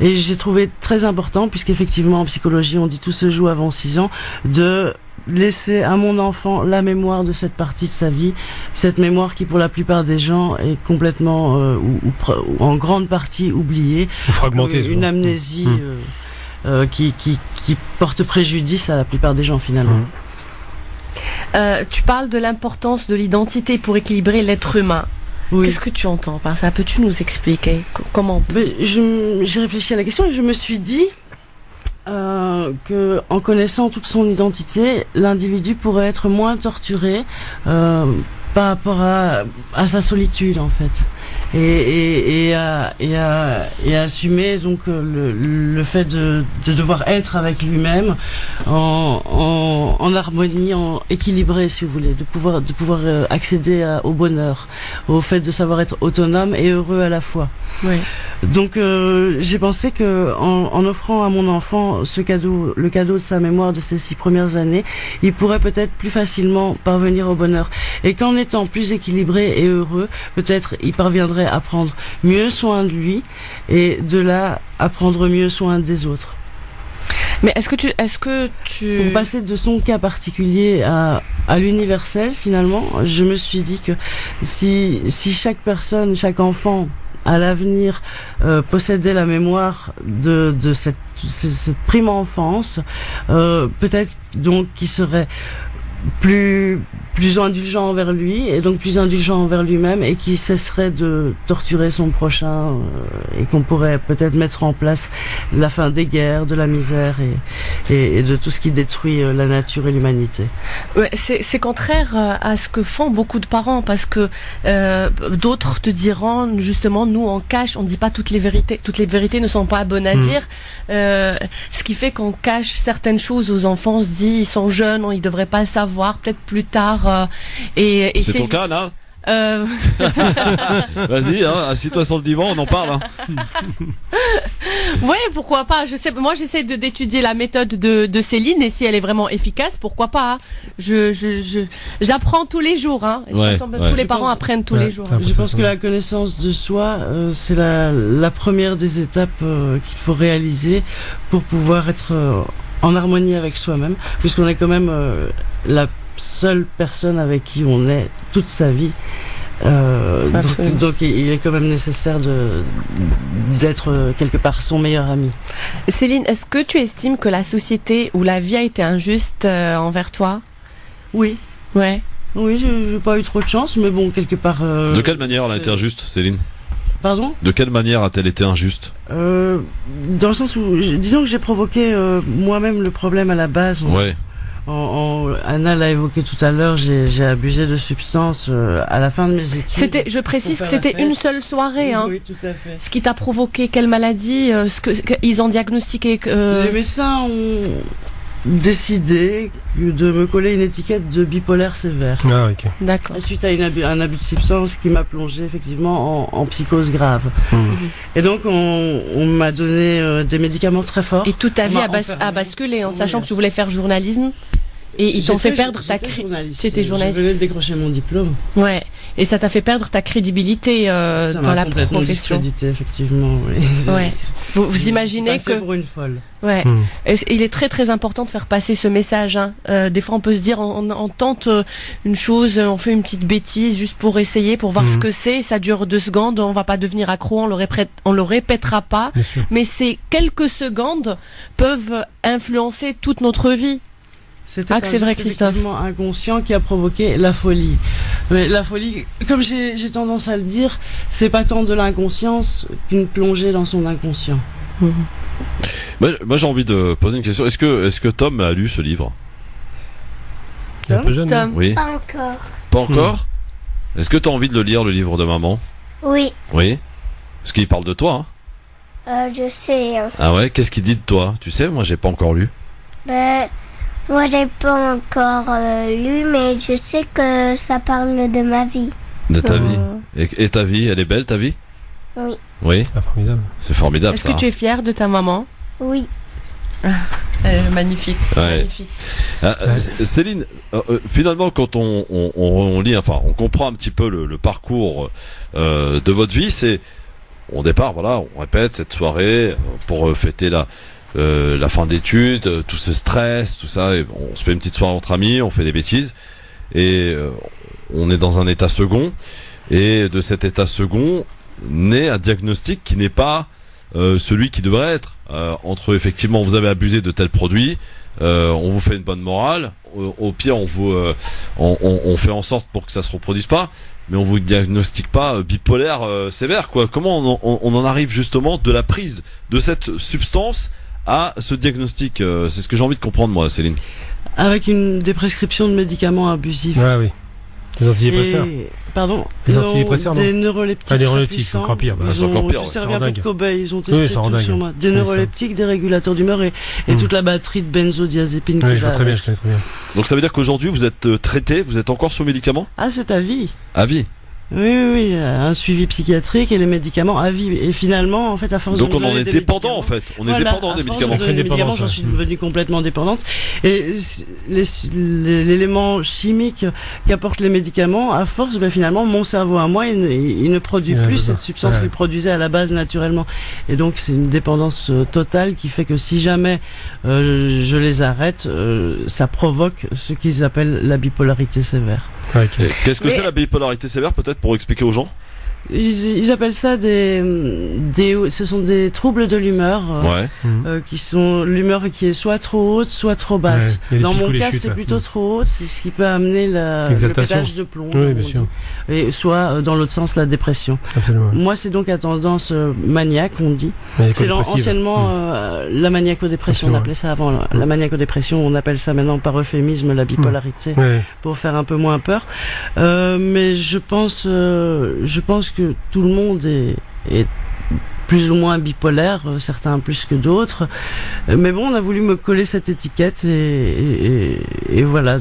Et j'ai trouvé très important, puisqu'effectivement en psychologie on dit tout se joue avant 6 ans, de laisser à mon enfant la mémoire de cette partie de sa vie, cette mémoire qui pour la plupart des gens est complètement ou en grande partie oubliée, ou fragmentée, une amnésie qui porte préjudice à la plupart des gens finalement. Tu parles de l'importance de l'identité pour équilibrer l'être humain. Oui. Qu'est-ce que tu entends par ça? Peux-tu nous expliquer comment? J'ai réfléchi à la question et je me suis dit que en connaissant toute son identité, l'individu pourrait être moins torturé par rapport à sa solitude en fait. Et assumer donc le fait de devoir être avec lui-même en harmonie, en équilibré si vous voulez, de pouvoir accéder au bonheur, au fait de savoir être autonome et heureux à la fois. Oui. Donc j'ai pensé que en offrant à mon enfant le cadeau de sa mémoire de ces 6 premières années, il pourrait peut-être plus facilement parvenir au bonheur, et qu'en étant plus équilibré et heureux, peut-être il parviendrait à prendre mieux soin de lui et de là à prendre mieux soin des autres. Mais est-ce que tu pour passer de son cas particulier à l'universel finalement, je me suis dit que si chaque personne, chaque enfant à l'avenir possédait la mémoire de cette prime enfance, peut-être donc qu'il serait plus indulgent envers lui et donc plus indulgent envers lui-même, et qui cesserait de torturer son prochain, et qu'on pourrait peut-être mettre en place la fin des guerres, de la misère et de tout ce qui détruit la nature et l'humanité. Ouais, c'est contraire à ce que font beaucoup de parents, parce que d'autres te diront justement, nous on cache, on dit pas toutes les vérités ne sont pas bonnes à dire, ce qui fait qu'on cache certaines choses aux enfants. On se dit ils sont jeunes, ils devraient pas savoir, peut-être plus tard. Et c'est ton cas là. Vas-y, assis-toi sur le divan, on en parle. Oui, pourquoi pas. Moi j'essaie d'étudier la méthode de Céline, et si elle est vraiment efficace, pourquoi pas. J'apprends tous les jours. Tous les parents apprennent tous les jours. Je pense que la connaissance de soi, c'est la première des étapes qu'il faut réaliser pour pouvoir être en harmonie avec soi-même, puisqu'on est quand même la seule personne avec qui on est toute sa vie. Donc il est quand même nécessaire d'être quelque part son meilleur ami. Céline, est-ce que tu estimes que la société ou la vie a été injuste envers toi? Oui. Ouais. Oui, j'ai pas eu trop de chance, mais bon, quelque part... De quelle manière elle a été injuste, Céline? Pardon? De quelle manière a-t-elle été injuste? Dans le sens où, disons que j'ai provoqué moi-même le problème à la base. Ouais. Anna l'a évoqué tout à l'heure, j'ai abusé de substances à la fin de mes études. Je précise que c'était une seule soirée. Oui, tout à fait. Ce qui t'a provoqué quelle maladie? Ils ont diagnostiqué que... Les médecins ont décidé de me coller une étiquette de bipolaire sévère. Ah, ok. D'accord. Suite à un abus de substance qui m'a plongé effectivement en psychose grave. Et donc on m'a donné des médicaments très forts. Et toute ta vie a basculé, en sachant que tu voulais faire journalisme. Et ils t'ont fait perdre ta J'étais journaliste. Je venais de décrocher mon diplôme. Ouais. Et ça t'a fait perdre ta crédibilité dans la profession. Effectivement. Oui. Ouais. Vous imaginez que pour une folle. Ouais. Et il est très très important de faire passer ce message. Hein. Des fois, on peut se dire, on tente une chose, on fait une petite bêtise juste pour essayer, pour voir ce que c'est. Ça dure 2 secondes, on va pas devenir accro, on le répétera pas. Mais ces quelques secondes peuvent influencer toute notre vie. C'est vrai, Christophe. Inconscient qui a provoqué la folie. Mais la folie, comme j'ai tendance à le dire, c'est pas tant de l'inconscience qu'une plongée dans son inconscient. Moi, j'ai envie de poser une question. Est-ce que Tom a lu ce livre? Un peu jeune. Tom. Oui. Pas encore. Pas encore. Est-ce que tu as envie de le lire, le livre de maman? Oui. Oui. Parce qu'il parle de toi. Hein. Je sais. Hein. Ah ouais. Qu'est-ce qu'il dit de toi? Tu sais, moi, j'ai pas encore lu. Moi, j'ai pas encore lu, mais je sais que ça parle de ma vie. De ta vie. Et ta vie, elle est belle, ta vie? Oui. Oui. Ah, formidable. C'est formidable. Est-ce que tu es fière de ta maman? Oui. Magnifique. Ouais. Magnifique. Céline, finalement, quand on lit, enfin, on comprend un petit peu le parcours de votre vie. C'est, au départ, voilà, on répète cette soirée pour fêter la fin d'études, tout ce stress, tout ça, et on se fait une petite soirée entre amis, on fait des bêtises, et on est dans un état second, et de cet état second naît un diagnostic qui n'est pas celui qui devrait être, entre effectivement vous avez abusé de tel produit, on vous fait une bonne morale, au pire on fait en sorte pour que ça se reproduise pas, mais on vous diagnostique pas bipolaire sévère, quoi. Comment on en arrive justement de la prise de cette substance à ce diagnostic? C'est ce que j'ai envie de comprendre, moi, Céline. Avec des prescriptions de médicaments abusifs. Ouais, oui. Des antidépresseurs. Pardon. Des antidépresseurs, non? Des neuroleptiques. Ah, des neuroleptiques, c'est encore pire. Ils ont servi un peu de cobaye. Ils ont testé tout sur moi. Des neuroleptiques, des régulateurs d'humeur et toute la batterie de benzodiazépines. Oui, je connais très bien. Donc ça veut dire qu'aujourd'hui, vous êtes traité, vous êtes encore sous médicaments? Ah, c'est à vie. À vie? Oui, un suivi psychiatrique et les médicaments à vie. Et finalement, en fait, à force donc de on en est dépendant, en fait. On est dépendant des médicaments. Des médicaments, j'en suis devenue complètement dépendante. Et l'élément chimique qu'apportent les médicaments, à force, finalement, mon cerveau à moi, il ne produit plus cette substance qu'il produisait à la base naturellement. Et donc, c'est une dépendance totale qui fait que si jamais je les arrête, ça provoque ce qu'ils appellent la bipolarité sévère. Okay. Qu'est-ce que c'est la bipolarité sévère, peut-être, pour expliquer aux gens? Ils appellent ça ce sont des troubles de l'humeur, qui sont l'humeur qui est soit trop haute, soit trop basse. Dans mon cas, c'est plutôt trop haute, c'est ce qui peut amener le pétage de plomb. Oui, bien sûr. Et soit dans l'autre sens, la dépression. Absolument. Moi, c'est donc à tendance maniaque, on dit. C'est anciennement la maniaco-dépression, on appelait ça avant. La maniaco-dépression, on appelle ça maintenant par euphémisme la bipolarité, pour faire un peu moins peur. Mais je pense que tout le monde est plus ou moins bipolaire, certains plus que d'autres. Mais bon, on a voulu me coller cette étiquette et voilà.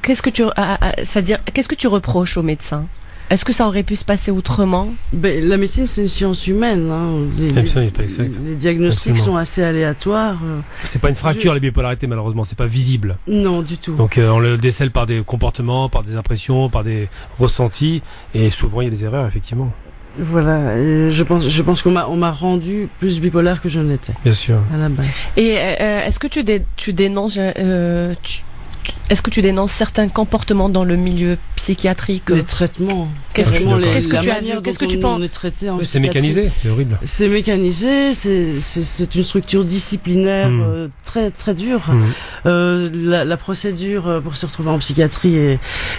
Qu'est-ce que tu reproches aux médecins? Est-ce que ça aurait pu se passer autrement? La médecine, c'est une science humaine. Hein. Les diagnostics sont assez aléatoires. C'est pas une fracture, la bipolarité, malheureusement. C'est pas visible. Non, du tout. Donc, on le décèle par des comportements, par des impressions, par des ressentis. Et souvent, il y a des erreurs, effectivement. Voilà. Et je pense qu'on m'a rendu plus bipolaire que je ne l'étais. Bien sûr. À la base. Et est-ce que tu dénonces... Est-ce que tu dénonces certains comportements dans le milieu psychiatrique? Les traitements. Qu'est-ce que tu penses? On est traité en c'est mécanisé, c'est horrible. C'est mécanisé, c'est une structure disciplinaire très très dure. La procédure pour se retrouver en psychiatrie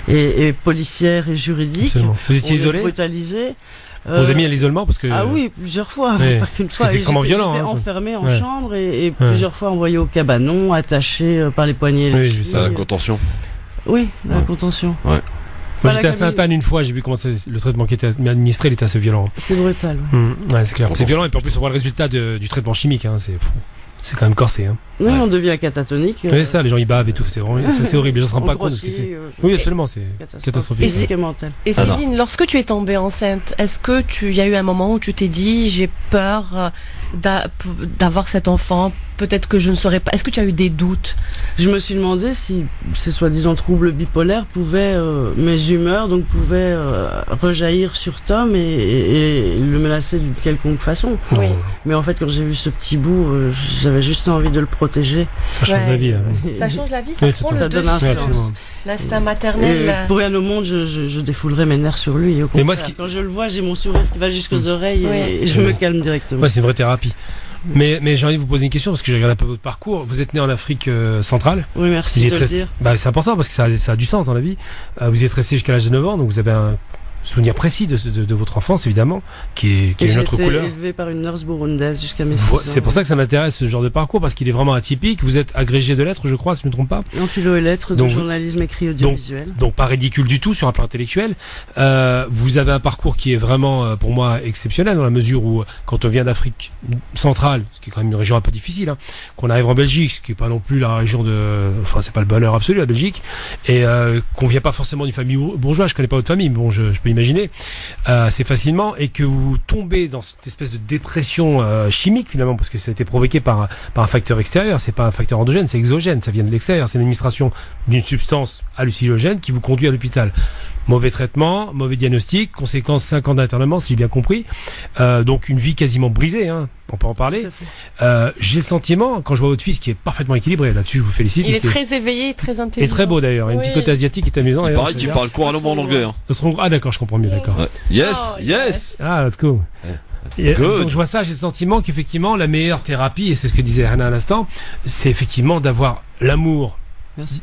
est policière et juridique. Absolument. Vous étiez isolé? Brutalisé. On vous a mis à l'isolement parce que... Ah oui, plusieurs fois. Pas qu'une fois. C'est extrêmement violent. J'étais enfermé en chambre et plusieurs fois envoyé au cabanon, attaché par les poignets. Oui, j'ai vu ça. La contention. Oui, la contention. Ouais. Moi, j'étais à Sainte-Anne une fois, j'ai vu comment le traitement qui était administré, il était assez violent. C'est brutal. Ouais, c'est clair. C'est violent et puis en plus on voit le résultat du traitement chimique, hein, c'est fou. C'est quand même corsé. Hein. Oui, on devient catatonique. Oui, ça, les gens ils bavent et tout, c'est horrible, les gens se rendent pas compte de ce que c'est. Oui, absolument, c'est catastrophique. Et Céline, lorsque tu es tombée enceinte, est-ce que il y a eu un moment où tu t'es dit, j'ai peur d'avoir cet enfant, peut-être que je ne saurais pas. Est-ce que tu as eu des doutes? Je me suis demandé si ces soi-disant troubles bipolaires pouvaient, mes humeurs donc pouvaient rejaillir sur Tom et le menacer d'une quelconque façon. Oui. Mais en fait, quand j'ai vu ce petit bout, j'avais juste envie de le protéger. Ça change la vie. Hein. Ça change la vie, ça prend ça le donne un dessus. sens. L'instinct maternel. Et pour rien au monde, je défoulerais mes nerfs sur lui. Au contraire, moi, quand je le vois, j'ai mon sourire qui va jusqu'aux oreilles et je me calme directement. Ouais, c'est une vraie thérapie. Mais j'ai envie de vous poser une question parce que j'ai regardé un peu votre parcours. Vous êtes né en Afrique centrale. Oui, merci de le dire. C'est important parce que ça a du sens dans la vie. Vous y êtes resté jusqu'à l'âge de 9 ans, donc vous avez un souvenir précis de votre enfance, évidemment, qui est une autre couleur. J'ai été élevé par une nurse burundaise jusqu'à mes 6 ans. C'est pour ça que ça m'intéresse ce genre de parcours, parce qu'il est vraiment atypique. Vous êtes agrégé de lettres, je crois, si je ne me trompe pas. En philo et lettres, de journalisme écrit audiovisuel. Donc pas ridicule du tout sur un plan intellectuel. Vous avez un parcours qui est vraiment, pour moi, exceptionnel, dans la mesure où, quand on vient d'Afrique centrale, ce qui est quand même une région un peu difficile, hein, qu'on arrive en Belgique, ce qui est pas non plus la région enfin, c'est pas le bonheur absolu, la Belgique, et qu'on vient pas forcément d'une famille bourgeoise, je connais pas votre famille, mais bon, je peux imaginer assez facilement, et que vous tombez dans cette espèce de dépression chimique finalement, parce que ça a été provoqué par un facteur extérieur. C'est pas un facteur endogène, c'est exogène, ça vient de l'extérieur, c'est l'administration d'une substance hallucinogène qui vous conduit à l'hôpital. Mauvais traitement, mauvais diagnostic, conséquence 5 ans d'internement, si j'ai bien compris. Donc une vie quasiment brisée, hein, on peut en parler. J'ai le sentiment, quand je vois votre fils qui est parfaitement équilibré, là-dessus je vous félicite. Il est très éveillé, très intelligent. Et très beau d'ailleurs, un petit côté asiatique qui est amusant. Il paraît qu'il parle couramment en anglais. Hein. Ah d'accord, je comprends mieux, d'accord. Ouais. Yes. Ah, let's go. Et donc je vois ça, j'ai le sentiment qu'effectivement la meilleure thérapie, et c'est ce que disait Hannah à l'instant, c'est effectivement d'avoir l'amour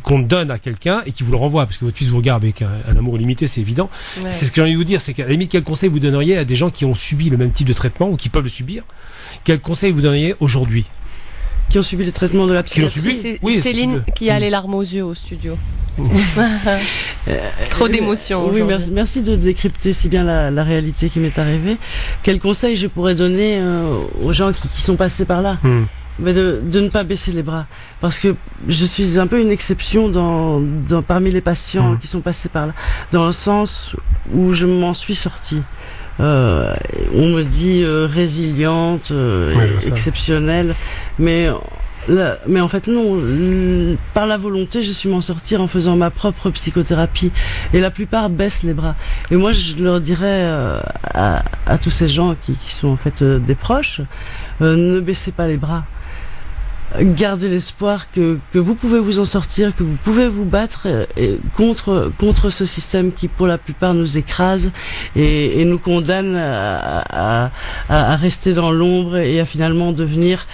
qu'on donne à quelqu'un et qui vous le renvoie, parce que votre fils vous regarde avec un amour limité, c'est évident. Ouais. C'est ce que j'ai envie de vous dire, c'est qu'à la limite, quel conseil vous donneriez à des gens qui ont subi le même type de traitement ou qui peuvent le subir? Quel conseil vous donneriez aujourd'hui? Qui ont subi le traitement de la psychiatrie. C'est Céline qui a les larmes aux yeux au studio. Trop d'émotions. Oui, merci de décrypter si bien la réalité qui m'est arrivée. Quel conseil je pourrais donner aux gens qui sont passés par là? Mais de ne pas baisser les bras, parce que je suis un peu une exception parmi les patients qui sont passés par là, dans le sens où je m'en suis sortie. On me dit résiliente, exceptionnelle, mais en fait non. Par la volonté, je suis m'en sortir en faisant ma propre psychothérapie, et la plupart baissent les bras. Et moi, je leur dirais à tous ces gens qui sont en fait des proches, ne baissez pas les bras. Gardez l'espoir que vous pouvez vous en sortir, que vous pouvez vous battre contre ce système qui pour la plupart nous écrase et nous condamne à rester dans l'ombre et à finalement devenir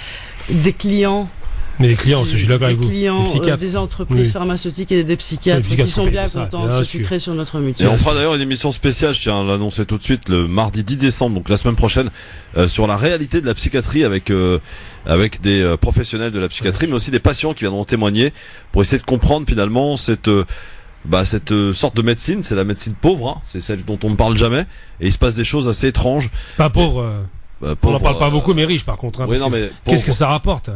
des clients. Mais les clients, je suis d'accord avec vous. Des clients des entreprises pharmaceutiques et des psychiatres qui sont bien contents de se sucrer sur notre mutuelle. Et on fera d'ailleurs une émission spéciale, je tiens à l'annoncer tout de suite, le mardi 10 décembre, donc la semaine prochaine, sur la réalité de la psychiatrie avec des professionnels de la psychiatrie, mais aussi des patients qui viendront témoigner pour essayer de comprendre finalement cette sorte de médecine. C'est la médecine pauvre, hein, c'est celle dont on ne parle jamais, et il se passe des choses assez étranges. Pas pauvre. On n'en parle pas beaucoup, mais riche par contre. Hein, oui, qu'est-ce que ça rapporte?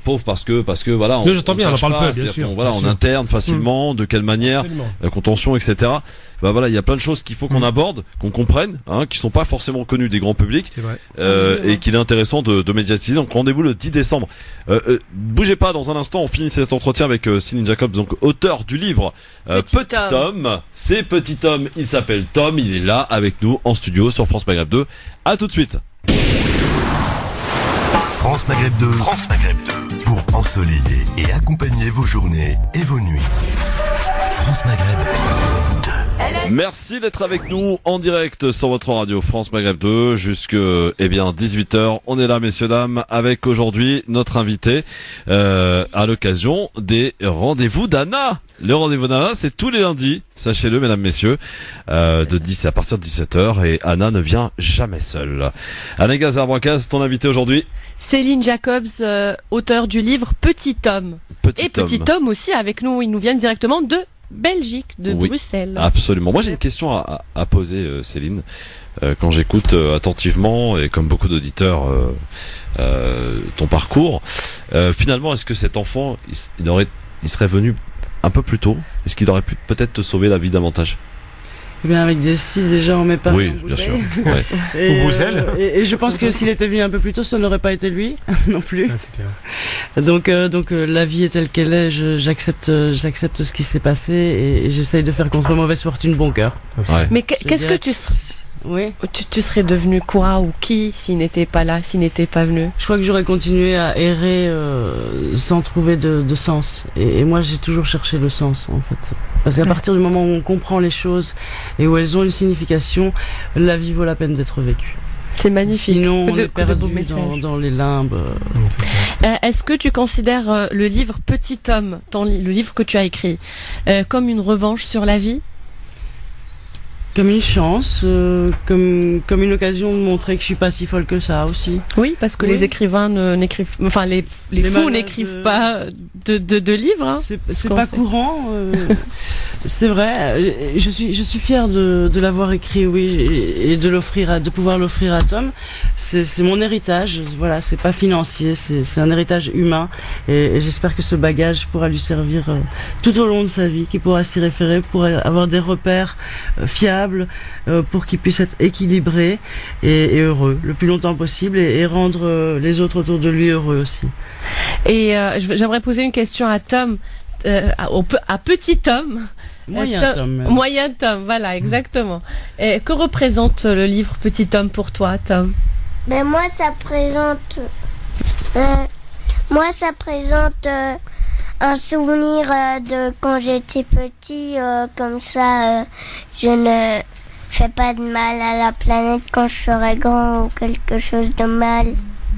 Pauvre parce que voilà. Oui, j'entends bien, on en parle pas, bien sûr. On interne facilement, de quelle manière, contention, etc. Voilà, il y a plein de choses qu'il faut qu'on aborde, qu'on comprenne, hein, qui sont pas forcément connues des grands publics, et qu'il est intéressant de médiatiser. Donc rendez-vous le 10 décembre. Bougez pas, dans un instant, on finit cet entretien avec Céline Jacobs, donc auteur du livre Petit Homme. C'est Petit Homme, il s'appelle Tom, il est là avec nous en studio sur France Maghreb 2. À tout de suite. France Maghreb 2. France Maghreb 2. Pour ensoleiller et accompagner vos journées et vos nuits. France Maghreb 2. Merci d'être avec nous en direct sur votre radio France Maghreb 2 jusque 18h. On est là, messieurs dames, avec aujourd'hui notre invité à l'occasion des rendez-vous d'Anna. Le rendez-vous d'Anna, c'est tous les lundis, sachez-le, mesdames, messieurs, à partir de 17h, et Anna ne vient jamais seule. Anna Gazarbacas, ton invité aujourd'hui. Céline Jacobs, auteur du livre Petit Homme. Petit Homme aussi avec nous, ils nous viennent directement de Belgique, de Bruxelles. Absolument. Moi j'ai une question à poser, Céline. Quand j'écoute attentivement, et comme beaucoup d'auditeurs, ton parcours, finalement, est-ce que cet enfant, il serait venu un peu plus tôt? Est-ce qu'il aurait pu peut-être te sauver la vie davantage? Eh bien, avec des si, déjà, on met pas. Oui, bien sûr. Ouais. Et je pense que s'il était venu un peu plus tôt, ça n'aurait pas été lui non plus. Ah, c'est clair. Donc la vie est telle qu'elle est. J'accepte ce qui s'est passé et j'essaye de faire contre mauvaise fortune bon cœur. Ouais. Mais qu'est-ce que tu serais... Oui. Tu serais devenu quoi ou qui s'il n'était pas là, s'il n'était pas venu? Je crois que j'aurais continué à errer sans trouver de sens. Et moi, j'ai toujours cherché le sens, en fait. Parce qu'à partir du moment où on comprend les choses et où elles ont une signification, la vie vaut la peine d'être vécue. C'est magnifique. Sinon, on est perdu dans les limbes. Est-ce que tu considères le livre Petit Homme, le livre que tu as écrit, comme une revanche sur la vie? Comme une chance, comme une occasion de montrer que je suis pas si folle que ça aussi. Oui, parce que les écrivains n'écrivent, enfin les fous n'écrivent pas de livres. Hein, c'est pas courant. C'est vrai. Je suis fière de l'avoir écrit, oui, et de pouvoir l'offrir à Tom. C'est mon héritage. Voilà, c'est pas financier, c'est un héritage humain, et j'espère que ce bagage pourra lui servir tout au long de sa vie, qu'il pourra s'y référer, pour avoir des repères fiables. Pour qu'il puisse être équilibré et heureux le plus longtemps possible et rendre les autres autour de lui heureux aussi. Et j'aimerais poser une question à Tom, à Petit Tom. Moyen Tom, voilà, exactement. Et que représente le livre Petit Homme pour toi, Tom? Ben moi, ça présente un souvenir de quand j'étais petit, comme ça, je ne fais pas de mal à la planète quand je serai grand ou quelque chose de mal.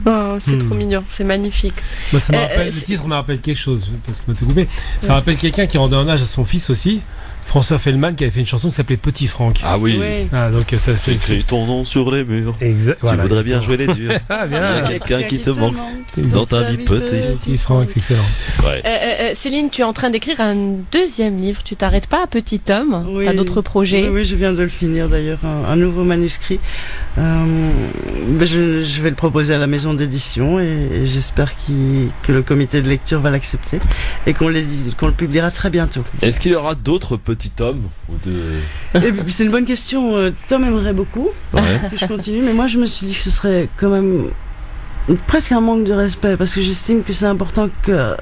Oh, c'est trop mignon, c'est magnifique. Moi, ça me rappelle, le titre me rappelle quelque chose, parce que te couper. Ça rappelle quelqu'un qui rendait hommage à son fils aussi. François Fellman, qui avait fait une chanson qui s'appelait Petit Franck. Ah oui. Ah, donc ça c'est écrit ton nom sur les murs. Exact. Tu voudrais bien jouer les durs. Ah bien. Il y a quelqu'un qui te manque dans ta vie, Petit Franck, c'est excellent. Ouais. Céline, tu es en train d'écrire un deuxième livre. Tu t'arrêtes pas à Petit Homme. Oui. T'as d'autres projets? Oui, je viens de le finir d'ailleurs, un nouveau manuscrit. Je vais le proposer à la maison d'édition et j'espère que le comité de lecture va l'accepter et qu'on le publiera très bientôt. Est-ce qu'il y aura d'autres petits tomes C'est une bonne question. Tom aimerait beaucoup que je continue, mais moi je me suis dit que ce serait quand même presque un manque de respect, parce que j'estime que c'est important que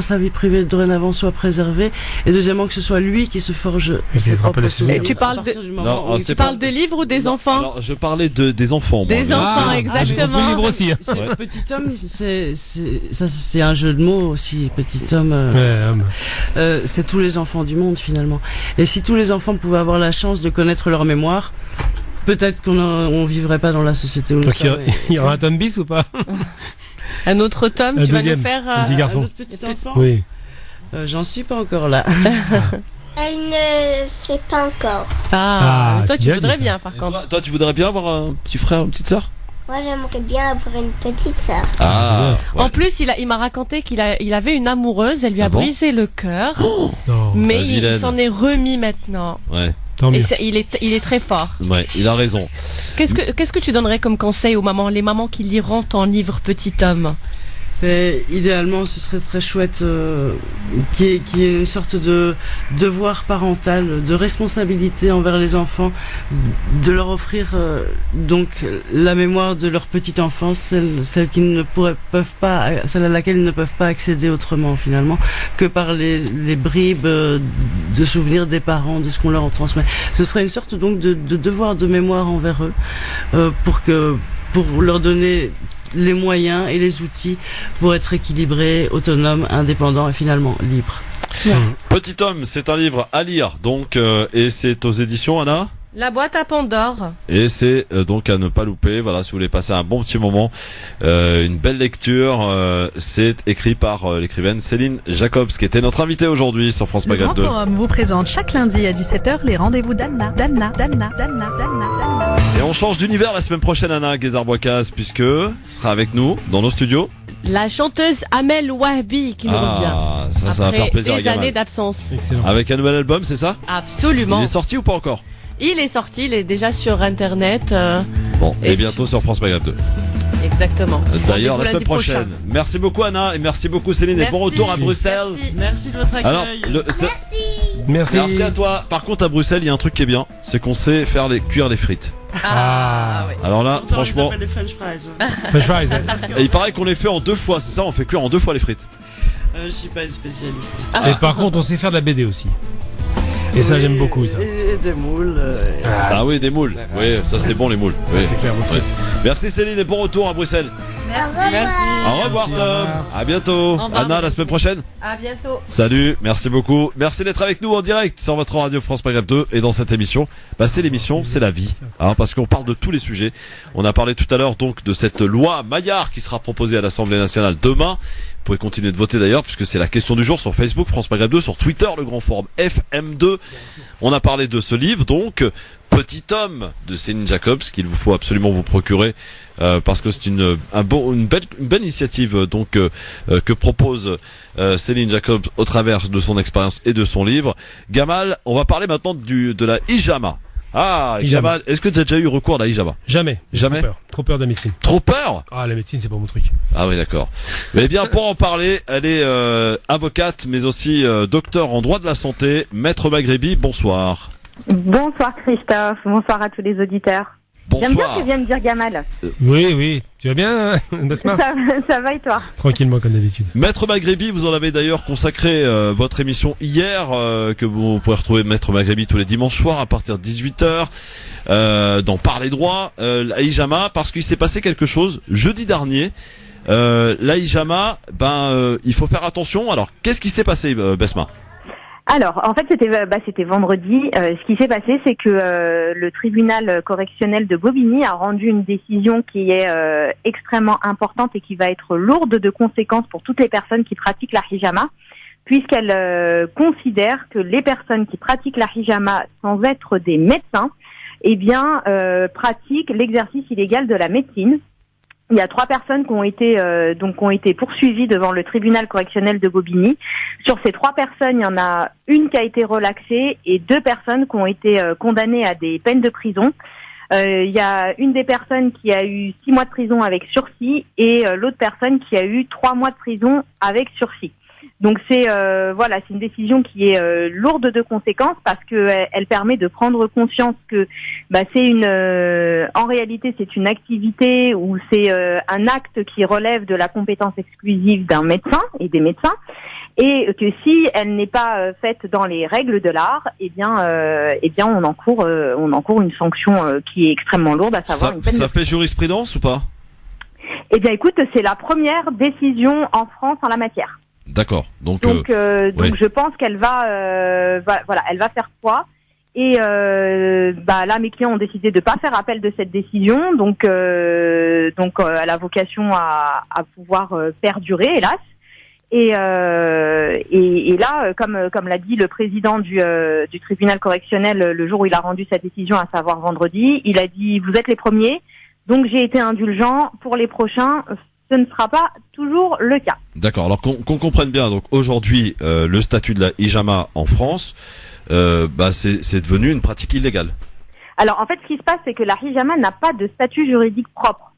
sa vie privée dorénavant soit préservée, et deuxièmement que ce soit lui qui se forge ses propres souvenirs. Tu parles de livres ou des enfants? Alors, je parlais des enfants. Des enfants, exactement. Des livres aussi. Petit homme, c'est un jeu de mots aussi. Petit homme, c'est tous les enfants du monde finalement. Et si tous les enfants pouvaient avoir la chance de connaître leur mémoire, peut-être qu'on vivrait pas dans la société où nous sommes. Il y aura un tome bis ou pas? Un autre tome, tu vas nous faire un petit garçon. Un autre petit enfant. Oui. J'en suis pas encore là. Elle ne sait pas encore. Toi tu voudrais bien par contre. Toi tu voudrais bien avoir un petit frère, une petite sœur? Moi j'aimerais bien avoir une petite sœur. En plus il m'a raconté qu'il avait une amoureuse, elle lui a brisé le cœur, mais il s'en est remis maintenant. Ouais. Et il est très fort. Ouais, il a raison. Qu'est-ce que tu donnerais comme conseil aux mamans, les mamans qui liront ton livre Petit Homme? Idéalement, ce serait très chouette qu'il y ait une sorte de devoir parental, de responsabilité envers les enfants, de leur offrir donc la mémoire de leur petite enfance, celle à laquelle ils ne peuvent pas accéder autrement finalement que par les bribes de souvenirs des parents, de ce qu'on leur transmet. Ce serait une sorte donc de devoir de mémoire envers eux, pour leur donner les moyens et les outils pour être équilibrés, autonomes, indépendants et finalement libres. Petit Homme, c'est un livre à lire, donc, et c'est aux éditions Anna? La boîte à Pandore. Et c'est donc à ne pas louper. Voilà, si vous voulez passer un bon petit moment, une belle lecture. C'est écrit par l'écrivaine Céline Jacobs, qui était notre invitée aujourd'hui sur France Maghreb 2. Le Grand Forum vous présente chaque lundi à 17h les rendez-vous d'Anna. Et on change d'univers la semaine prochaine, Anna Guézard-Boicaz, puisque sera avec nous dans nos studios la chanteuse Amel Wahbi qui nous revient. Ça va faire plaisir. Après des années d'absence. Excellent. Avec un nouvel album, c'est ça? Absolument. Il est sorti ou pas encore? Il est sorti, il est déjà sur internet. Bon, et bientôt sur France Maghreb 2. Exactement. D'ailleurs, la semaine prochaine. Merci beaucoup Anna et merci beaucoup Céline et bon retour à Bruxelles. Merci de votre accueil. Alors, merci à toi. Par contre, à Bruxelles, il y a un truc qui est bien, c'est qu'on sait faire cuire les frites. Oui. Alors là, franchement, les French fries. French fries. Et il paraît qu'on les fait en 2 fois, c'est ça, on fait cuire en 2 fois les frites. Je suis pas une spécialiste. Et par contre, on sait faire de la BD aussi. Et ça, j'aime beaucoup ça. Et des moules. Oui, des moules. Oui, ça c'est bon les moules. Oui. C'est clair, Ouais. Merci Céline et bon retour à Bruxelles. Merci. Au revoir Tom. À bientôt. Anna, la semaine prochaine. À bientôt. Salut, merci beaucoup. Merci d'être avec nous en direct sur votre radio France Maghreb 2 et dans cette émission. C'est l'émission, c'est la vie. Parce qu'on parle de tous les sujets. On a parlé tout à l'heure donc de cette loi Maillard qui sera proposée à l'Assemblée nationale demain. Vous pouvez continuer de voter d'ailleurs puisque c'est la question du jour sur Facebook, France Maghreb 2, sur Twitter, le grand forum FM2. On a parlé de ce livre donc, Petit Homme de Céline Jacobs, qu'il vous faut absolument vous procurer parce que c'est une belle initiative donc que propose Céline Jacobs au travers de son expérience et de son livre. Gamal, on va parler maintenant de la hijama. Gamal, est-ce que tu as déjà eu recours à la hijama? Jamais. Jamais. Trop peur de la médecine. Trop peur? La médecine, c'est pas mon truc. Ah oui, d'accord. Eh bien, pour en parler, elle est avocate, mais aussi docteur en droit de la santé. Maître Maghrebi, bonsoir. Bonsoir Christophe, bonsoir à tous les auditeurs. Bonsoir. J'aime bien que tu viennes me dire Gamal. Oui. Tu vas bien, Basma? Ça va et toi? Tranquillement, comme d'habitude. Maître Maghrebi, vous en avez d'ailleurs consacré votre émission hier, que vous pouvez retrouver Maître Maghrebi tous les dimanches soirs à partir de 18h, dans Parler droit, la hijama, parce qu'il s'est passé quelque chose jeudi dernier. La hijama, il faut faire attention. Alors, qu'est-ce qui s'est passé, Basma? Alors, en fait, c'était vendredi. Ce qui s'est passé, c'est que le tribunal correctionnel de Bobigny a rendu une décision qui est extrêmement importante et qui va être lourde de conséquences pour toutes les personnes qui pratiquent la hijama, puisqu'elle considère que les personnes qui pratiquent la hijama sans être des médecins, pratiquent l'exercice illégal de la médecine. Il y a 3 personnes qui ont été poursuivies devant le tribunal correctionnel de Bobigny. Sur ces 3 personnes, il y en a une qui a été relaxée et 2 personnes qui ont été condamnées à des peines de prison. Il y a une des personnes qui a eu 6 mois de prison avec sursis et l'autre personne qui a eu 3 mois de prison avec sursis. Donc c'est une décision qui est lourde de conséquences parce que elle permet de prendre conscience que en réalité c'est une activité ou c'est un acte qui relève de la compétence exclusive d'un médecin et des médecins, et que si elle n'est pas faite dans les règles de l'art, on encourt une sanction qui est extrêmement lourde, à savoir une peine. Ça fait jurisprudence ou pas? Eh bien écoute, c'est la première décision en France en la matière. D'accord. Donc je pense qu'elle elle va faire foi. Et là, mes clients ont décidé de pas faire appel de cette décision, donc elle a vocation à pouvoir perdurer, hélas. Et là, comme l'a dit le président du tribunal correctionnel le jour où il a rendu sa décision, à savoir vendredi, il a dit: vous êtes les premiers, donc j'ai été indulgent. Pour les prochains, ce ne sera pas toujours le cas. D'accord. Alors qu'on comprenne bien, donc aujourd'hui, le statut de la hijama en France, c'est devenu une pratique illégale. Alors en fait, ce qui se passe, c'est que la hijama n'a pas de statut juridique propre.